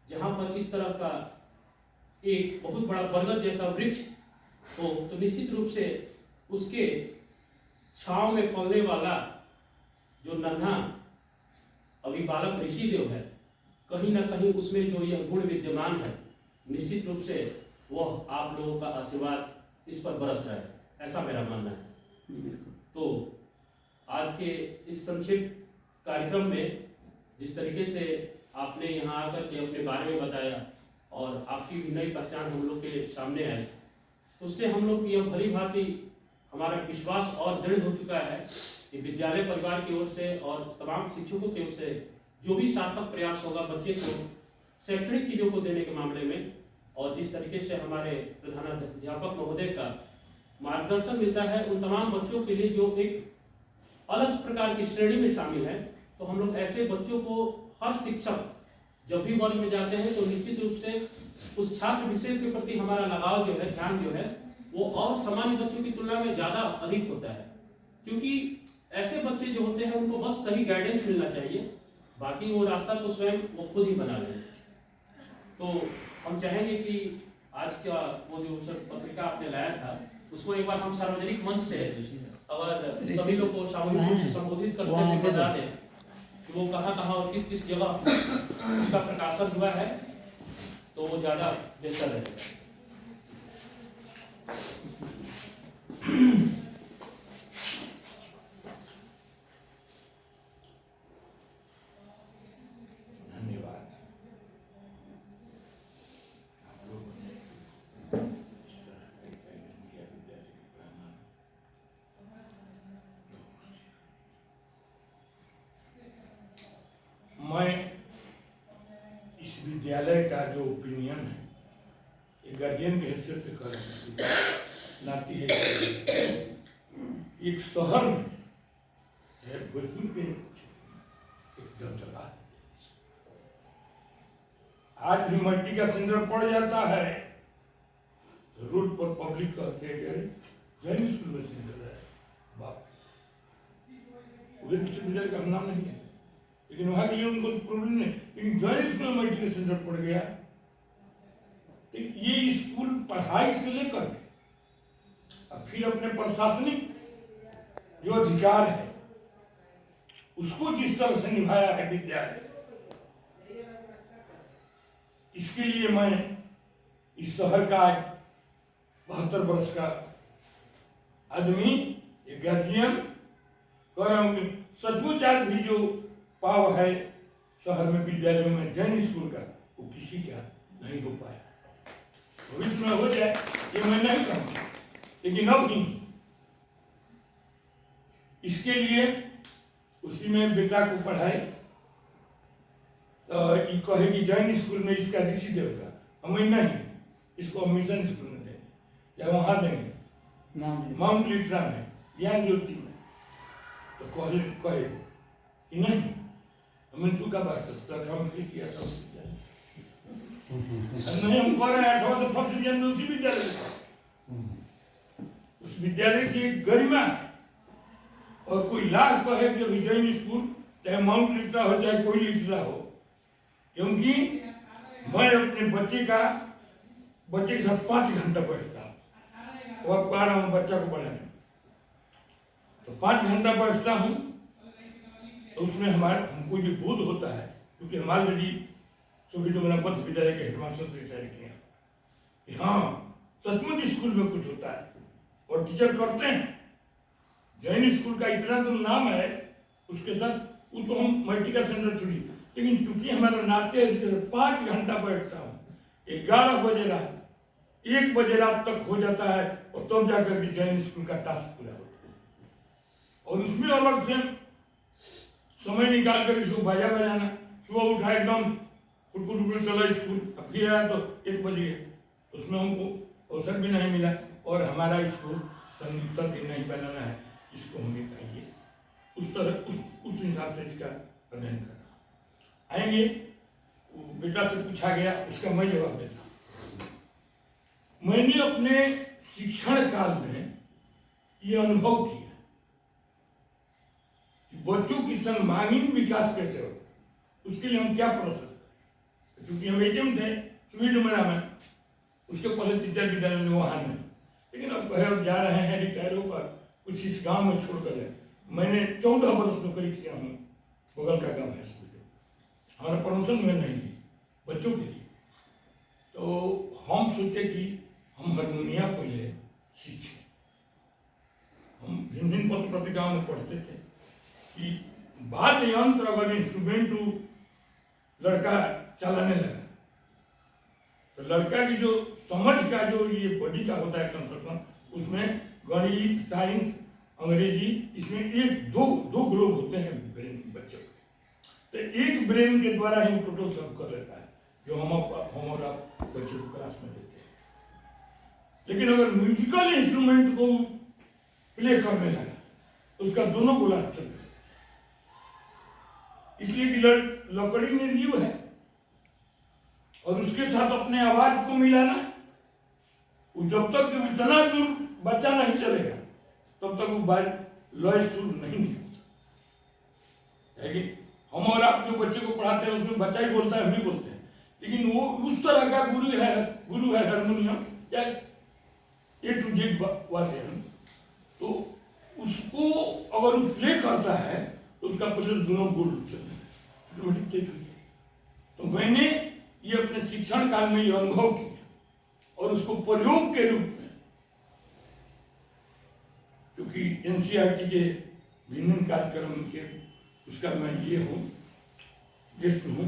Speaker 1: जहाँ पर इस तरह का एक बहुत बड़ा बरगद जैसा वृक्ष हो, तो निश्चित रूप से उसके छांव में पलने वाला जो नन्हा अभी बालक ऋषिदेव है, कहीं ना कहीं उसमें जो यह गुण विद्यमान है, निश्चित रूप से वह आप लोगों का आशीर्वाद इस पर बरस रहा है, ऐसा मेरा मानना है। तो आज के इस संक्षिप्त कार्यक्रम में जिस तरीके से आपने यहाँ आकर के अपने बारे में बताया और आपकी भी नई पहचान हम लोग के सामने आई, तो उससे हम लोग यह भली भांति हमारा विश्वास और दृढ़ हो चुका है कि विद्यालय परिवार की ओर से और तमाम शिक्षकों की ओर से जो भी सार्थक प्रयास होगा बच्चे को शैक्षणिक चीज़ों को देने के मामले में, और जिस तरीके से हमारे प्रधानाध्यापक महोदय का मार्गदर्शन मिलता है उन तमाम बच्चों के लिए जो एक अलग प्रकार की श्रेणी में शामिल है, तो हम लोग ऐसे बच्चों को, हर शिक्षक जब भी वर्ग में जाते हैं तो निश्चित रूप से उस छात्र विशेष के प्रति हमारा लगाव जो है, ध्यान जो है, वो और सामान्य बच्चों की तुलना में ज़्यादा अधिक होता है, क्योंकि ऐसे बच्चे जो होते हैं उनको बस सही गाइडेंस मिलना चाहिए, बाकी वो रास्ता तो स्वयं वो खुद ही बना लें। तो हम चाहेंगे कि आज का वो जो पत्रिका आपने लाया था उसको एक बार हम सार्वजनिक मंच से अगर सभी लोग को सामूहिक रूप से संबोधित करते हुए बता दें कि वो कहाँ और किस किस जगह उसका प्रकाशन हुआ है, तो वो ज़्यादा बेहतर रहेगा।
Speaker 4: धन्यवाद। आप लोगों ने इस तरह का एक आयोजन किया विद्यालय के प्रांगण में। मैं इस विद्यालय का जो ओपिनियन है, एक गार्जियन की हैसियत से कर लाती है, एक शहर में भोजपुर के एक दबदबा, आज भी मल्टी का सेंटर पड़ जाता है तो रोड पर पब्लिक कहते हैं कि जैन स्कूल में सेंटर है, बाप उधर विश्वविद्यालय का नाम नहीं है, लेकिन वहां के लिए उनको प्रॉब्लम नहीं। लेकिन जैन स्कूल में मल्टी का सेंटर पड़ गया तो ये स्कूल पढ़ाई से लेकर अब फिर अपने प्रशासनिक जो अधिकार है उसको जिस तरह से निभाया है विद्यालय, इसके लिए मैं इस शहर का 72 वर्ष का आदमी, एक गार्जियन कह रहा हूं कि सचमुच आज भी जो पाव है शहर में विद्यालयों में जैन स्कूल का, वो किसी का नहीं हो पाया। भविष्य में हो जाए ये मैं नहीं कहूँगा, लेकिन अब नहीं। इसके लिए उसी में बेटा को पढ़ाए तो ये कहे कि जैन स्कूल में इसका ऋषि देवता, हम नहीं, इसको हम मिशन स्कूल में देंगे या वहाँ देंगे माउंट लिट्रा में या ज्योति में, तो कहे कि नहीं हमें तू का बात करता हम फिर किया था नहीं, हम कह रहे हैं 8वां से फर्स्ट डिवीजन में उसी विद्यालय उस विद्यालय की गरिमा है। और कोई लाख कहे कि अभी जैन स्कूल चाहे माउंट लिट्रा हो चाहे कोई लिट्रा हो, क्योंकि मैं अपने बच्चे के साथ 5 घंटा बैठता हूँ। वो अब कह रहा हूँ बच्चा को पढ़ाने तो 5 घंटा बैठता हूँ, तो उसमें हमको ये बोध होता है, क्योंकि हमारे यदि सुविधा मध्य विद्यालय के हेडमास्टर से विचार किया कि हाँ सचमुच स्कूल में कुछ होता है और टीचर करते हैं। जैन स्कूल का इतना तो नाम है, उसके साथ वो तो हम मल्टी का सेंटर छुड़ी, लेकिन चूंकि हमारा नाते है 5 घंटा बैठता हूँ, 11 बजे रात 1 बजे रात तक हो जाता है और तब जाकर के जैन स्कूल का टास्क पूरा होता है। और उसमें अलग से समय निकाल कर इसको बाजा बजाना, सुबह उठा एकदम फुटफुट चला स्कूल, अब फिर आया तो 1 बजे, उसमें हमको अवसर भी नहीं मिला। और हमारा स्कूल संगीत तक नहीं बनाना है, इसको हमें चाहिए उस तरह उस हिसाब से इसका अध्ययन करना। आएंगे बेटा से पूछा गया, उसका मैं जवाब देता हूँ। मैंने अपने शिक्षण काल में ये अनुभव किया कि बच्चों की सर्वांगीण विकास कैसे हो, उसके लिए हम क्या प्रोसेस करें। क्योंकि हम एचएम थे स्वीड में, उसके पहले टीचर विद्यालय में वहाँ में, लेकिन अब अब जा रहे हैं रिटायर होकर कुछ इस गांव में छोड़कर। मैंने 14 वर्ष नौकरी किया हूँ, बगल का गांव है, हमारा प्रमोशन में नहीं थी बच्चों के लिए। तो हम सोचे कि हम हारमोनिया पहले सीखें। हम भिन्न पत्र पत्रिकाओं में पढ़ते थे कि वाद्य यंत्र अगर इंस्ट्रूमेंट लड़का चलाने लगा तो लड़का की जो समझ का जो ये बॉडी का होता है कंस्ट्रक्शन, उसमें गणित, साइंस, अंग्रेजी, इसमें दो ग्लोब होते हैं ब्रेन बच्चों के। तो एक ब्रेन के द्वारा ही टोटल सब कर लेता है जो हम और आप बच्चों को क्लास में देते हैं। लेकिन अगर म्यूजिकल इंस्ट्रूमेंट को प्ले करने लगा उसका दोनों गोला चल रहे, इसलिए कि लकड़ी निर्जीव है और उसके साथ अपने आवाज को मिलाना, वो जब तक इतना दूर बच्चा नहीं चलेगा तब तक वो लय सुर नहीं निकलता। लेकिन हम और आप जो बच्चे को पढ़ाते हैं उसमें बच्चा ही बोलता है, हम ही बोलते हैं, लेकिन वो उस तरह का गुरु है हारमोनियम या A to Z वाद्य, तो उसको अगर वो प्ले करता है तो उसका पहले दोनों गुण चलते हैं। तो मैंने ये अपने शिक्षण काल में ये अनुभव किया और उसको प्रयोग के रूप में, क्योंकि एनसीईआरटी के विभिन्न कार्यक्रम के उसका मैं ये हूँ, गेस्ट हूँ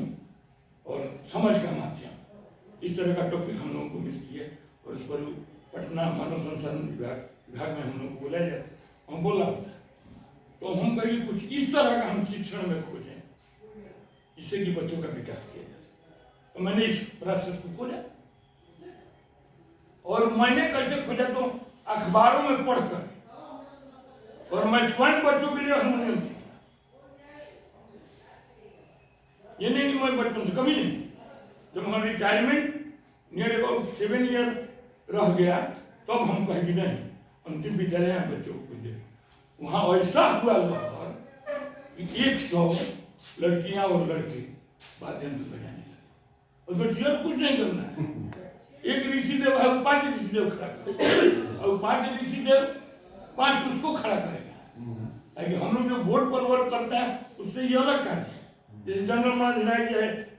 Speaker 4: और समझ का माध्यम, इस तरह का टॉपिक हम लोगों को मिलती है और इस पर पटना मानव संसाधन विभाग में हम लोग को बुलाया जाता है, हम बोला होता है। तो हम कहीं कुछ इस तरह का हम शिक्षण में खोजें जिससे कि बच्चों का विकास किया जा सके। तो मैंने इस प्रोसेस को खोजा और मैंने कैसे खोजा, तो अखबारों में पढ़कर, और मैं स्वयं बच्चों के लिए हारमोनियम सीखा। ये नहीं कि मैं बचपन से कभी नहीं, जब हमारा रिटायरमेंट नियर अबाउट 7 ईयर रह गया तब हम कहे कि नहीं अंतिम विद्यालय यहाँ बच्चों को दे। वहाँ ऐसा हुआ लहर कि 100 लड़कियाँ और लड़के वाद्य यंत्र बजाने लगे और बच्चियों कुछ नहीं करना है। एक ऋषिदेव है, 5 ऋषिदेव खड़ा कर और 5 ऋषिदेव 5 उसको खड़ा करेगा। हम लोग जो बोर्ड पर वर्क करता है उससे ये अलग कहते हैं। जैसे जनरल मान है कि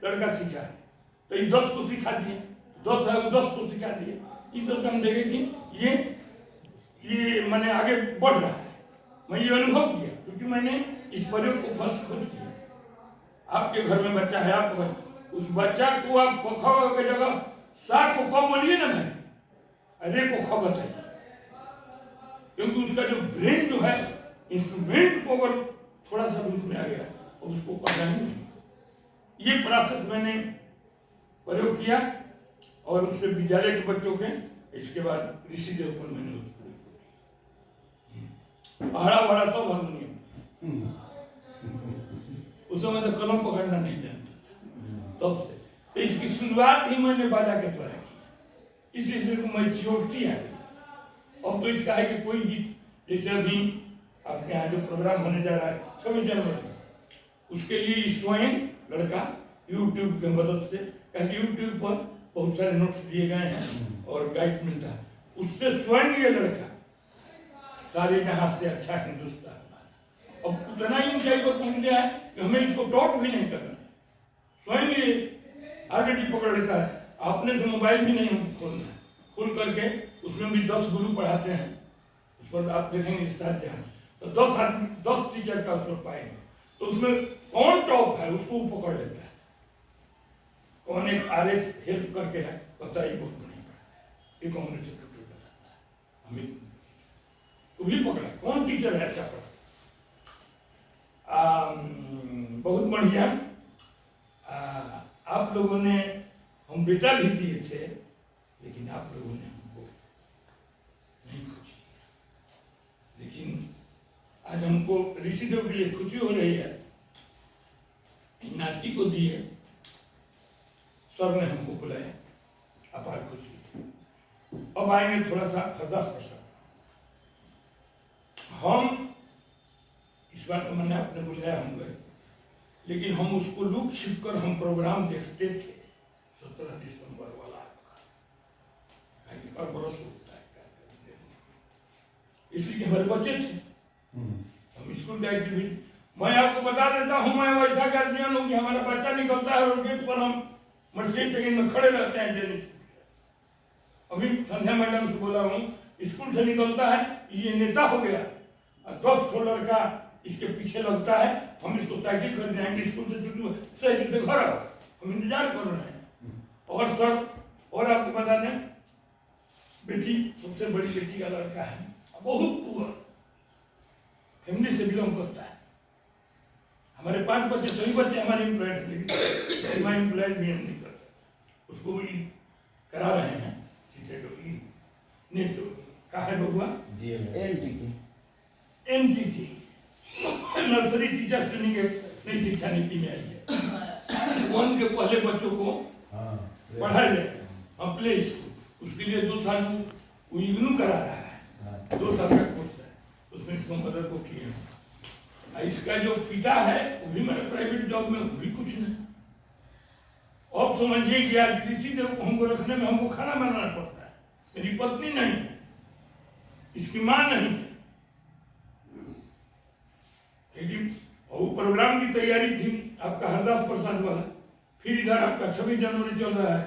Speaker 4: लड़का सीखा है तो ये 10 को सिखा दिए, 10 है 10 को सिखा दिए। इस तरह हम देखें कि ये मैंने आगे बढ़ रहा है। मैं ये अनुभव किया क्योंकि मैंने इस प्रयोग को फर्स्ट खोज किया। आपके घर में बच्चा है, आपका बच्चा, उस बच्चा को आप क की जगह सा को ख बोलिए ना भाई, अरे को ख बताइए, क्योंकि उसका जो ब्रेन जो है इंस्ट्रूमेंट को अगर थोड़ा सा भी उसमें आ गया और उसको करना ही नहीं। ये प्रोसेस मैंने प्रयोग किया और उससे विद्यालय के बच्चों के, इसके बाद ऋषिदेव पर मैंने पहाड़ा बड़ा सब हारमोनियम उस समय तो कलम पकड़ना नहीं जानता तब से। तो इसकी शुरुआत ही मैंने बाजा के द्वारा की, इसलिए इसमें मैच्योरिटी आ गई। अब तो इसका है कि कोई गीत जैसे अभी आपके यहाँ जो प्रोग्राम होने जा रहा है 26 जनवरी, उसके लिए स्वयं लड़का यूट्यूब की मदद से, यूट्यूब पर बहुत सारे नोट्स दिए गए हैं और गाइड मिलता है, उससे स्वयं ये लड़का सारे जहां से अच्छा हिंदुस्तान। अब उतना ही ऊंचाई पर पहुंच गया है कि हमें इसको टॉट भी नहीं करना है, स्वयं ये ऑलरेडी पकड़ लेता है। आपने से मोबाइल भी नहीं हमको खोलना है, खोल करके उसमें भी 10 गुरु पढ़ाते हैं, उस पर आप देखेंगे तो 10 टीचर का उसमें पाएंगे। तो उसमें कौन टॉप है उसको पकड़ लेता है, कौन एक RS हेल्प करके है बताइए बहुत नहीं पढ़ा, एक कांग्रेस से टूटे बताता है हमें तो भी पकड़ा कौन टीचर है ऐसा पढ़ा। बहुत बढ़िया। आप लोगों ने, हम बेटा भी दिए थे लेकिन आप लोगों ने हमको नहीं खुशी, लेकिन आज हमको ऋषिदेव के लिए खुशी हो रही है। नाती को दिए, सर ने हमको बुलाया, अपार खुशी। अब आएंगे थोड़ा सा 10%। हम इस बार तो मैंने आपने बुलाया हम गए, लेकिन हम उसको लुक छिप कर हम प्रोग्राम देखते थे 17 दिसंबर वाला और बरस होता है, इसलिए हमारे बच्चे थे। हम स्कूल का एक्टिविटी, मैं आपको बता देता हूँ, मैं वैसा गार्जियन हूँ कि हमारा बच्चा निकलता है और गेट पर हम मर्सिडीज ट्रेन में खड़े रहते हैं जैन स्कूल। अभी संध्या मैडम से बोला हूँ, स्कूल से निकलता है ये नेता हो गया, 10 ठो लड़का इसके पीछे लगता है, हम इसको साइकिल कर जाएंगे स्कूल से छुट्टी, साइकिल से घर आओ, हम इंतजार कर रहे हैं। और सर, और आपको बता दें, बेटी सबसे बड़ी बेटी का लड़का है, बहुत पुअर फैमिली से बिलोंग करता है। हमारे 5 बच्चे, सभी बच्चे हमारे एम्प्लॉयड हैं, लेकिन मैं एम्प्लॉयड भी नहीं कर सकता, उसको भी करा रहे हैं सीटें नेट का है बबुआ NTT नर्सरी टीचर ट्रेनिंग नई शिक्षा नीति में आई है। 1 के पहले बच्चों को पढ़ाया जाए, हम प्ले स्कूल, उसके लिए 2 साल वो इग्नू करा रहा है, 2 साल का कोर्स है, उसमें इसको मदद को किए। इसका जो पिता है वो भी मेरे प्राइवेट जॉब में, वो भी कुछ नहीं। अब समझिए कि आज ऋषिदेव को हमको रखने में हमको खाना बनाना पड़ता है, मेरी पत्नी नहीं है, इसकी माँ नहीं है, लेकिन वो प्रोग्राम की तैयारी थी आपका हरदास प्रसाद वाला, फिर इधर आपका 26 जनवरी चल रहा है,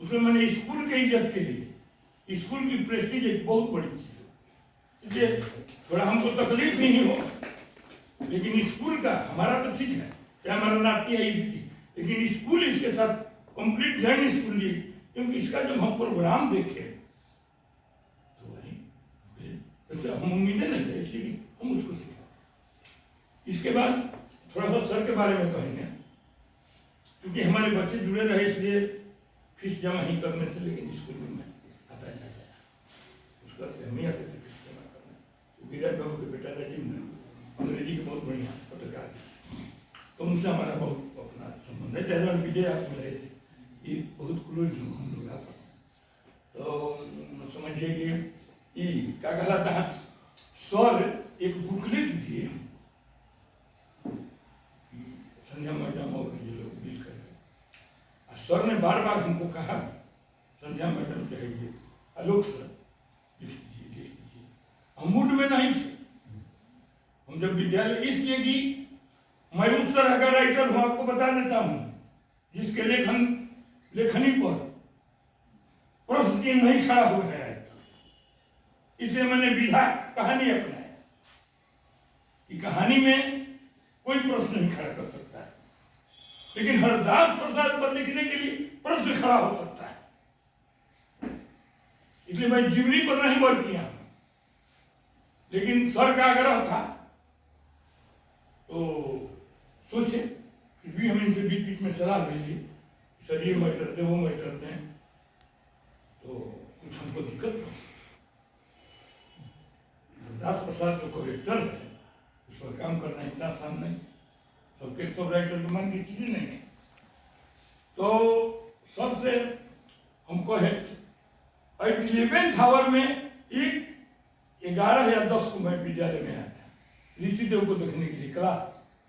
Speaker 4: उसमें मैंने स्कूल के इज्जत के लिए, स्कूल की प्रेस्टीज एक बहुत बड़ी चीज है, थोड़ा हमको तकलीफ नहीं हो, लेकिन स्कूल का हमारा तो ठीक है, क्या हमारा नाती है ये भी ठीक, लेकिन स्कूल इसके साथ कंप्लीट जैन स्कूल लिए, क्योंकि इसका जब हम प्रोग्राम देखे तो वही हम उम्मीदें नहीं थे, इसलिए हम उसको सीखा। इसके बाद थोड़ा सा सर के बारे में कहेंगे, क्योंकि हमारे बच्चे जुड़े रहे इसलिए फीस जमा ही करने से, लेकिन स्कूल में आता नहीं गया, उसका हम ही आते थे फीस जमा करने। वीरा बाबू के बेटा राजीव अंग्रेजी के बहुत बढ़िया पत्रकार थे, तो उनसे हमारा बहुत अपना संबंध है। जैसा विजय आप मिले थे, ये क्लोज हूँ हम लोग आपस में। तो समझिए कि ये क्या कहलाता है, सर एक बुकलेट दिए संध्या मैडम और ये लोग मिल कर, सर ने बार बार हमको कहा संध्या मैडम चाहिए, आलोक सर लिख दीजिए। हम मूड में नहीं थे। हम जब विद्यालय, इसलिए कि मैं उस तरह का राइटर हूं, आपको बता देता हूं, जिसके लेखनी पर प्रश्न चिन्ह नहीं खड़ा हुआ है। इसलिए मैंने विधा कहानी अपनाया कि कहानी में कोई प्रश्न नहीं खड़ा कर सकता है, लेकिन हरदास प्रसाद पर लिखने के लिए प्रश्न खड़ा हो सकता है। इसलिए मैं जीवनी पर नहीं वर्क किया, लेकिन सर का आग्रह था तो सोचे कि भी हम इनसे बीच बीच में सलाह ले लिए, सर ये मैटर दें वो मैटर दें, तो कुछ हमको दिक्कत नहीं। हरदास प्रसाद जो करेक्टर है उस पर काम करना इतना आसान नहीं, सबके सब राइटर के मन की चीजें नहीं है। तो सबसे हमको है 11th आवर में एक 11 या 10 को मैं विद्यालय में आया था ऋषिदेव को देखने के लिए,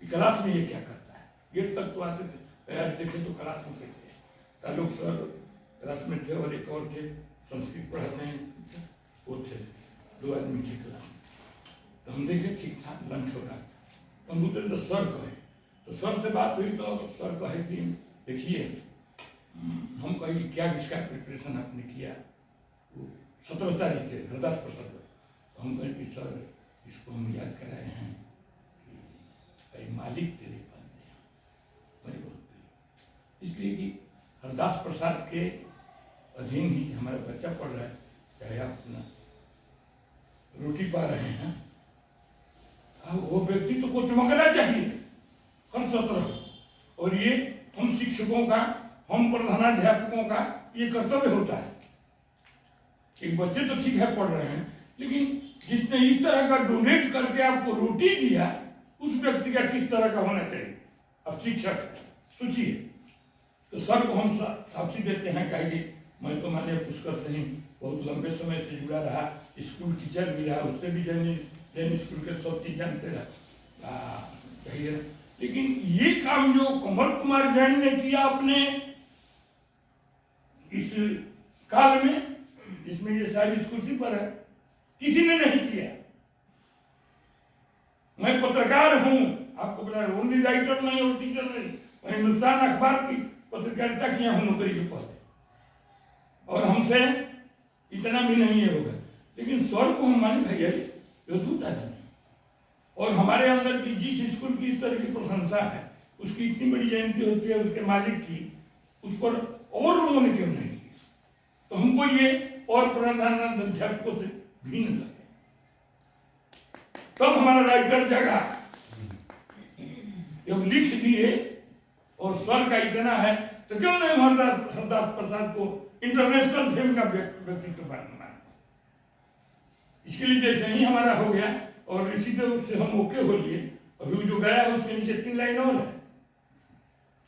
Speaker 4: क्लास में ये क्या करता है। गेट तक तो आते थे, आज देखे तो क्लास में कैसे है। आलोक सर क्लास में थे और एक और थे संस्कृत पढ़ाते हैं, वो थे, 2 आदमी थे क्लास में। तो हम देखे ठीक था, लंच हो रहा, तो हम उतरे तो सर कहे, तो सर से बात हुई तो सर कहे कि देखिए हम कहे कि क्या इसका प्रिपरेशन आपने किया, 17 तारीख है हरदास प्रसाद। तो हम कहें कि सर इसको हम याद कराए हैं कि मालिक तेरे बंदे हैं, मेरे बहुत प्रिय। इसलिए कि हरदास प्रसाद के अधीन ही हमारा बच्चा पढ़ रहा है, चाहे आप अपना रोटी पा रहे हैं, वो व्यक्तित्व को चमकना चाहिए हर सत्र। और ये हम शिक्षकों का, हम प्रधानाध्यापकों का ये कर्तव्य होता है। एक बच्चे तो ठीक है पढ़ रहे हैं, लेकिन जिसने इस तरह का डोनेट करके आपको रोटी दिया, उस व्यक्ति का किस तरह का होना चाहिए। अब शिक्षक सोचिए, तो सर को हम साक्षी देते हैं, कहेगी मैं तो माने पुष्कर से ही बहुत लंबे समय से जुड़ा रहा, स्कूल टीचर भी रहा, उससे भी जैन स्कूल के सब चीज जानते रहा चाहिए। लेकिन ये काम जो कमल कुमार जैन ने किया अपने इस काल में, जिसमें ये सारी इस कुर्सी पर है, किसी ने नहीं किया। मैं पत्रकार हूं, आपको पता है, ओनली राइटर नहीं और टीचर नहीं, मैं हिंदुस्तान अखबार की पत्रकारिता किया हूं नौकरी के पहले, और हमसे इतना भी नहीं है होगा। लेकिन सर को हम माने भैया अद्भुत आदमी, और हमारे अंदर की जिस स्कूल की इस तरह की प्रशंसा है, उसकी इतनी बड़ी जयंती होती है उसके मालिक की, उस पर और लोगों ने क्यों नहीं की। तो हमको ये और प्रधानाध्यापकों से भिन्न लगे, तब हमारा राइटर जगा। जब लिख दिए और सर का इतना है, तो क्यों नहीं हरदास प्रसाद को इंटरनेशनल फेम का व्यक्तित्व बनना। इसके लिए जैसे ही हमारा हो गया और ऋषिदेव से हम ओके हो लिए, अभी जो गया है उसके नीचे 3 लाइन और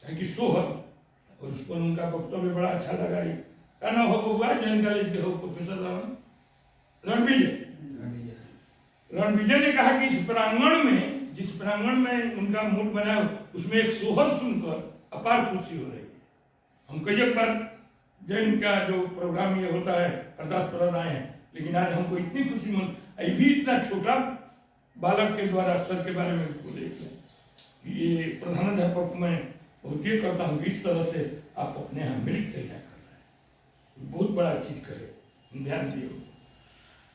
Speaker 4: है कि सोहर, और उस पर उनका वक्तव्य बड़ा अच्छा लगा। क्या नाम हो हुआ जैन कॉलेज के हो प्रोफेसर रणविजय ने कहा कि इस प्रांगण में, जिस प्रांगण में उनका मूड बना उसमें एक सोहर सुनकर अपार खुशी हो रही है। हम कई बार जैन का जो प्रोग्राम ये होता है हरदास प्रसाद आए हैं, लेकिन आज हमको इतनी खुशी मन, अभी इतना छोटा बालक के द्वारा सर के बारे में बोले कि ये प्रधानाध्यापक मैं बहुत ये करता हूँ, इस तरह से आप अपने यहाँ मिल्क तैयार कर रहे हैं, बहुत बड़ा चीज करे, ध्यान दिए।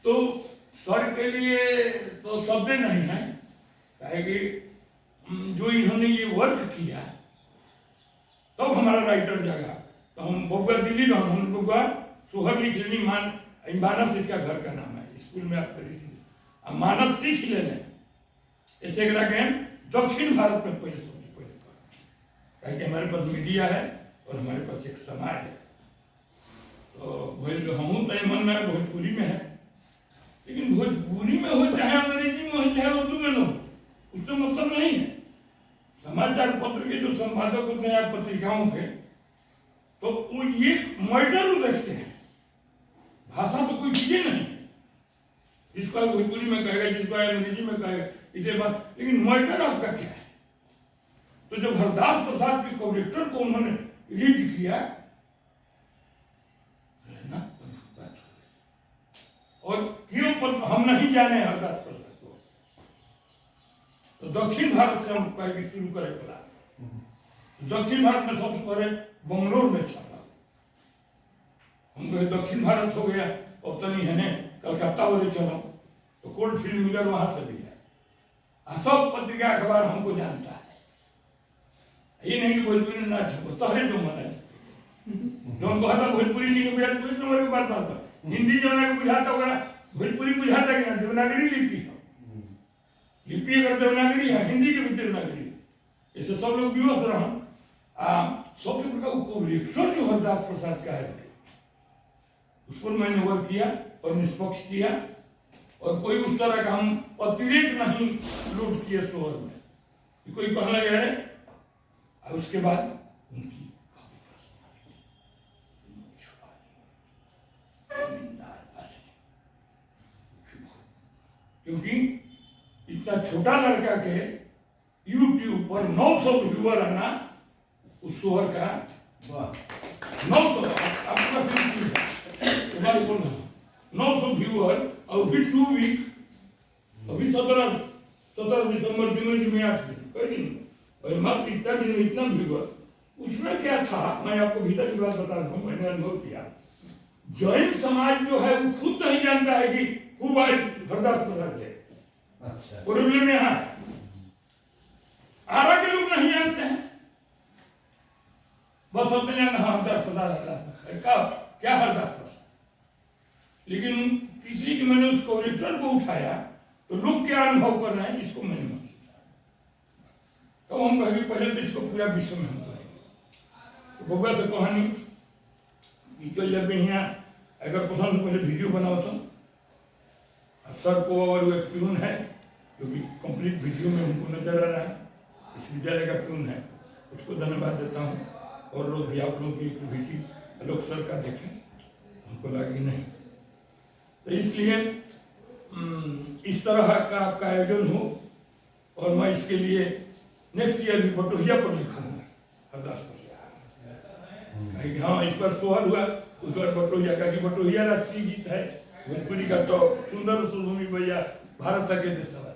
Speaker 4: तो सर के लिए तो शब्द नहीं है, कहेगी जो इन्होंने ये वर्क किया, तब तो हमारा राइटर जगा। तो हम बबुआ दिल्ली में, हम बबुआ सोहर लिख लेनी, मानस इसका घर का नाम है, स्कूल में आप करी मानस सीख ले लें। ऐसे दक्षिण भारत में पहले सबसे पहले कहें हमारे पास मीडिया है और हमारे पास एक समाज है। तो हम तय मन में भोजपुरी में है, लेकिन भोजपुरी में हो चाहे अंग्रेजी में हो चाहे उर्दू में हो, उससे मतलब नहीं है। समाचार पत्र के जो संपादक होते हैं पत्रिकाओं के, तो वो ये मैटर देखते हैं, भाषा तो कोई चीजें नहीं है, जिसको भोजपुरी में कहेगा, जिसको अंग्रेजी में कहेगा, इसे बात, लेकिन मैटर आपका क्या है। तो जब हरदास प्रसाद के कॉरेक्टर को उन्होंने रीड किया ना, और क्यों पर हम नहीं जाने हरदास प्रसाद को, तो दक्षिण भारत से हम कहेंगे शुरू करें बोला। दक्षिण भारत में सबसे पहले बंगलोर में छपा, हम कहे दक्षिण भारत हो गया, और तनी है ने कलकत्ता वाले चलो, तो कोल्ड फिल्म मिलर वहां से भी है। सब पत्रिका अखबार हमको जानता है, ये नहीं कि भोजपुरी ना छपो, तहरे जो मना जो हमको हटा भोजपुरी नहीं बुझाता, बात बात हिंदी जो ना बुझाता होगा, भोजपुरी बुझाता कि ना, देवनागरी लिपि है, लिपि अगर देवनागरी है, हिंदी की भी देवनागरी है, इससे सब लोग विवश रहा। सबसे बड़ा कॉरेक्शन जो हरदास प्रसाद का है, उस पर मैंने वर्क किया और निष्पक्ष किया, और कोई उस तरह का हम अतिरेक नहीं लूट किए शोर में, कोई कहना गया है। और उसके बाद उनकी क्योंकि इतना छोटा लड़का के YouTube पर 900 व्यूअर आना, उस शोहर का 900 आपका 900 व्यूअर, और फिर 2 वीक, अभी 17 दिसंबर जुम्मे 8 दिन, कोई दिन और मात्र इतना दिन में इतना व्यूअर, उसमें क्या था, मैं आपको भीतर की बात बता रहा हूँ, मैंने अनुभव किया। जैन समाज जो है वो खुद नहीं जानता है कि खूब आए हरदास प्रसाद थे, अच्छा प्रॉब्लम यहाँ आरा के लोग नहीं जानते हैं, बस अपने जाना हरदास प्रसाद क्या हरदास प्रसाद, लेकिन किसी की मैंने उस कॉरेक्टर को उठाया तो लोग क्या अनुभव कर रहे हैं इसको मैंने महसूस, तो हम कहेंगे पहले तो इसको पूरा विश्व में हम करेंगे। तो बबुआ से कहानी चल जब यहाँ अगर पसंद से पहले वीडियो बनाओ तो सर को, और वो एक प्यून है जो कि कंप्लीट वीडियो में हमको नजर आ रहा है, इस विद्यालय का प्यून है, उसको धन्यवाद देता हूँ। और लोग भी, आप लोग की वीडियो लोग सर का देखें, हमको लगे नहीं, तो इसलिए इस तरह का आपका आयोजन हो, और मैं इसके लिए नेक्स्ट ईयर भी बटोहिया पर लिखूंगा हरदास प्रसाद, हाँ इस पर सोहर हुआ, उस बार बटोहिया का, कि बटोहिया राष्ट्रीय गीत है भोजपुरी का, तो सुंदर सुभूमि भैया भारत का के देशवासी।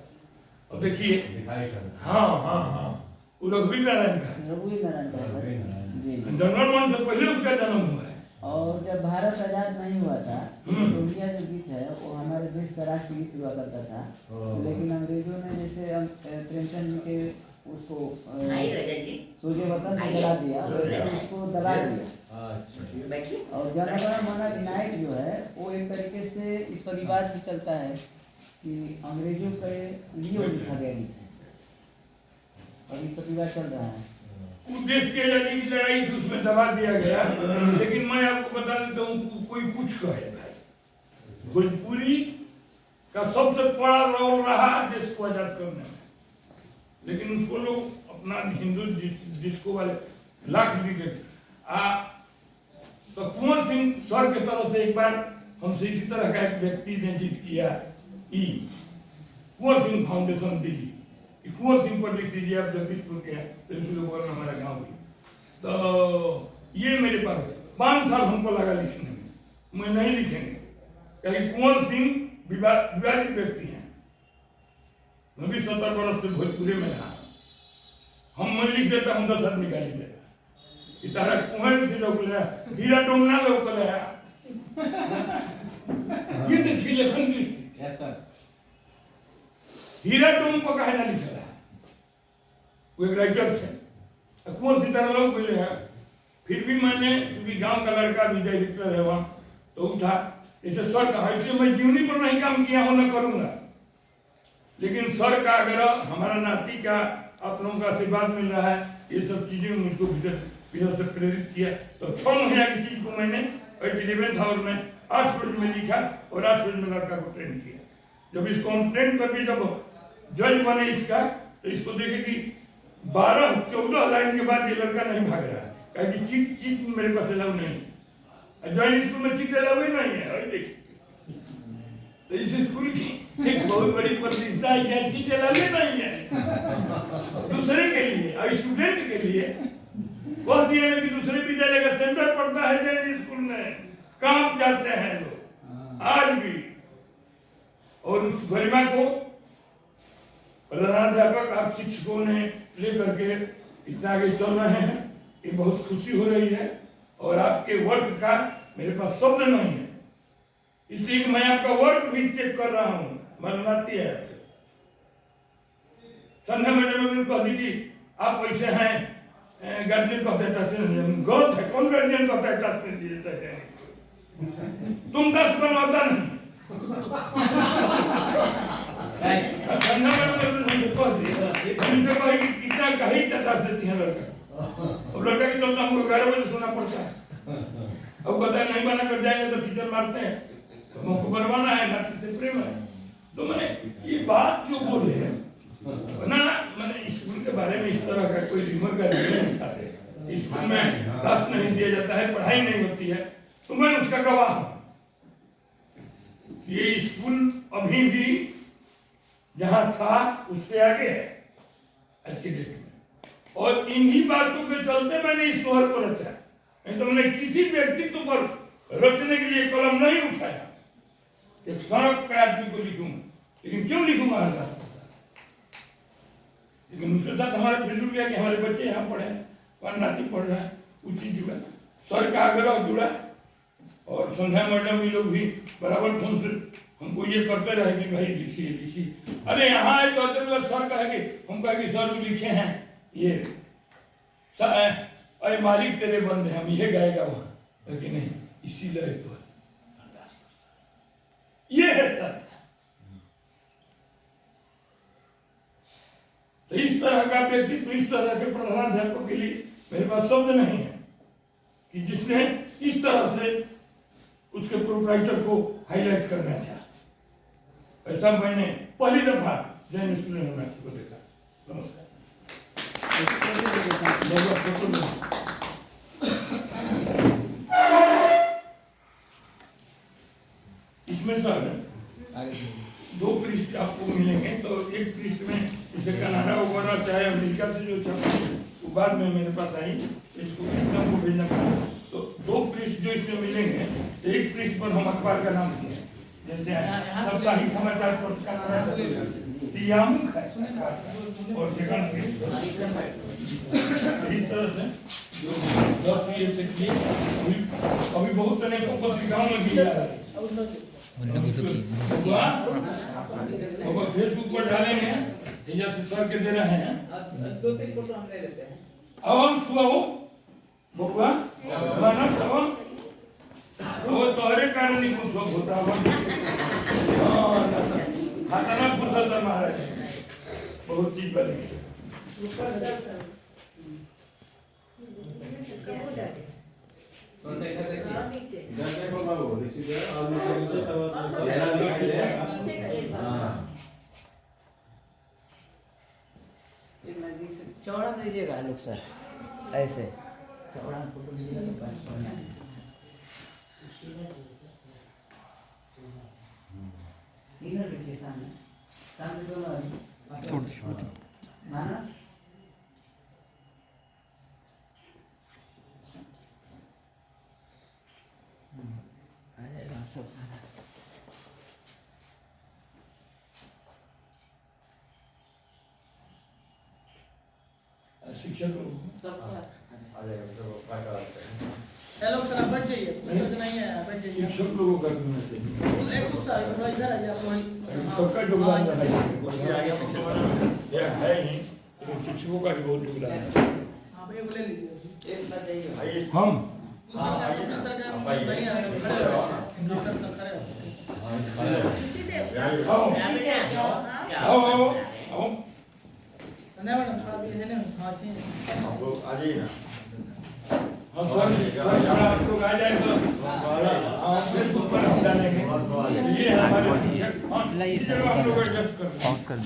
Speaker 4: और देखिए हाँ हाँ हाँ वो रघुवीर नारायण का, जनरल मन से पहले उसका जन्म हुआ है।
Speaker 3: और जब भारत आजाद नहीं हुआ था, इंडिया जो गीत है वो हमारे देश का राष्ट्रीय गीत हुआ करता था, लेकिन अंग्रेजों ने जैसे प्रेमचंद के उसको सूर्य वतन में जला दिया, उसको दबा दिया। और जनगण मन अधिनायक जो है वो एक तरीके से इस पर रिवाज भी चलता है कि अंग्रेजों के लिए लिखा गया गीत है, और इस पर रिवाज चल रहा है।
Speaker 4: उस देश की आजादी की लड़ाई थी, उसमें दबा दिया गया, लेकिन मैं आपको बता देता हूँ, कोई कुछ कहे, भोजपुरी का सबसे बड़ा रोल रहा देश को आजाद करने में, लेकिन उसको लोग अपना हिंदू डिस्को वाले लाख भी तो कुंवर सिंह सर के तरफ से एक बार हमसे इसी तरह का एक व्यक्ति ने जीत किया, कुंवर सिंह फाउंडेशन दिल्ली, कुंवर सिंह पर लिख दीजिए आप, जगदीशपुर के हैं, तो इसलिए हमारा गाँव भी, तो ये मेरे पास 5 साल हमको लगा लिखने में, मैं नहीं लिखेंगे, कहीं कुंवर सिंह विवादित व्यक्ति हैं, मैं भी 70 वर्ष से भोजपुरी में रहा, हम मैं लिख देता हूँ 10 आदमी गाली देगा, इतारा कुंवर से लोग ले हीरा डोमना लोग ले, ये देखिए लेखन की हीरा डोम को कहे ना लिखा है, वो एक राइटर थे, कुंवर सितारा लोग बोले हैं, फिर भी मैंने क्योंकि गांव का लड़का भी डायरेक्टर है वहाँ, तो उठा इसे सर कहा, इसलिए मैं जीवनी पर नहीं काम किया हूँ, न करूँगा, लेकिन सर का आग्रह, हमारा नाती का आप लोगों का आशीर्वाद मिल रहा है, ये सब चीजें मुझको भीतर से प्रेरित किया। तो 6 महीना की चीज को मैंने 11th आवर में 8 पेज में लिखा और 8 पेज में लड़का को ट्रेन किया। जब इसको हम ट्रेन करके जब जज बने इसका, तो इसको देखे कि 12-14 लाइन के बाद ये लड़का नहीं भाग रहा है, कहा कि चीट मेरे पास अलाउ नहीं है, जॉइंट स्कूल में चीट अलाउ ही नहीं है। और देखिए तो इस स्कूल की एक बहुत बड़ी प्रतिष्ठा है कि चीट अलाउ ही नहीं है दूसरे के लिए और स्टूडेंट के लिए। कह दिया ना कि दूसरे विद्यालय का सेंटर पड़ता है जैन स्कूल में, कांप जाते हैं लोग आज भी। और उस गरिमा को प्रधानाध्यापक आप शिक्षकों ने लेकर के इतना आगे चल रहे हैं, ये बहुत खुशी हो रही है। और आपके वर्क का मेरे पास शब्द नहीं है, इसलिए कि मैं आपका वर्क भी चेक कर रहा हूँ। मननाती है संध्या मैडम ने कह दी कि आप ऐसे हैं, गार्जियन कहते हैं गलत है। कौन गार्जियन कहता है क्लास में दिए जाता है? तुम 10 बनवाता नहीं। संध्या मैडम ने कह दिया, हमसे कहे कि कितना कहीं क्लास देती है लड़का, और लड़का के चलते हमको 11 बजे सोना पड़ता है। अब कहता है नहीं बना कर जाएंगे तो टीचर मारते हैं, तो हमको बनवाना है, नाती से प्रेम है। तो मैंने ये बात जो बोले ना, मैंने स्कूल के बारे में इस तरह का कोई रिमर का नहीं उठाते, स्कूल में क्लास नहीं दिया जाता है, पढ़ाई नहीं होती है, तो मैं उसका गवाह हूँ। ये स्कूल अभी भी जहाँ था उससे आगे है आज की डेट में। और इन्हीं बातों के चलते मैंने इस शोहर को रचा, नहीं तो मैंने किसी व्यक्तित्व पर रचने के लिए कलम नहीं उठाया। एक सड़क पे आदमी को लिखूं, लेकिन क्यों लिखूंगा हर बात? लेकिन उसके साथ हमारा फिर गया कि हमारे बच्चे यहाँ पढ़े, हमारा नाती पढ़ रहा है, वो चीज जुड़ा, सर का आग्रह जुड़ा। और संध्या मैडम भी लोग भी बराबर फोन से हमको ये करते रहे कि भाई लिखिए लिखिए। अरे यहाँ आए तो सर कहे कि हम कहे कि सर लिखे हैं ये अरे मालिक तेरे बंद है, हम ये गाएगा वहाँ, लेकिन नहीं इसी लय तो ये है सर। तो इस तरह का व्यक्तित्व, इस तरह के प्रधानाध्यापक के लिए मेरे पास शब्द नहीं है कि जिसने इस तरह से उसके प्रोप्राइटर को हाईलाइट करना चाहा। ऐसा मैंने पहली दफा जैन स्कूल में को देखा। नमस्कार। इसमें सर 2 पृष्ठ आपको मिलेंगे। तो एक पृष्ठ में जैसे कनाडा वगैरह चाहे अमेरिका से जो छपी वो बाद में मेरे पास आई, इसको कितना को भेजना पड़ा। तो 2 पृष्ठ जो इसमें मिलेंगे, एक पृष्ठ पर हम अखबार का नाम दिए, जैसे साप्ताहिक समाचार पत्र कनाडा से यामुख है और सेकंड पृष्ठ इस तरह से जो 10 ये से किए। अभी बहुत अनेकों पत्रिकाओं में भी जा रहा है, फेसबुक पर डालेंगे, से सर के दे रहे हैं।
Speaker 2: 2-3 फोटो हम ले लेते हैं।
Speaker 4: अब हम सुबह हो बबुआ माना सब वो तोहरे कारण ही कुछ होता है। खाना फुर्सत महाराज बहुत चीज बनी।
Speaker 3: चौड़ा में लीजिएगा लोग सर, ऐसे चौड़ा फोटो लीजिएगा। इधर देखिए सामने, सामने दोनों मानस आ जाएगा सब।
Speaker 4: शिक्षक
Speaker 5: हेलो सर, आप बच जाइए, पुस्तक नहीं है, बच जाइए।
Speaker 4: शिक्षक लोगों का भी होना चाहिए।
Speaker 5: एक गुस्सा थोड़ा इधर आ जाइए आप वहीं।
Speaker 4: सबका योगदान है ही, लेकिन शिक्षकों का भी बहुत योगदान है।
Speaker 5: आप एक ले लीजिए।
Speaker 2: एक बात चाहिए
Speaker 4: हम
Speaker 5: सर का नहीं आ रहा, खड़े हो डॉक्टर सर खड़े हो।
Speaker 4: आओ
Speaker 5: संध्या मैडम थोड़ा भी है ना, हाँ सी
Speaker 6: आ जाइए ना।
Speaker 4: हम सर आप लोग आ जाए तो फेसबुक पर हम डालेंगे। ये हमारे शिक्षक हम लोग एडजस्ट कर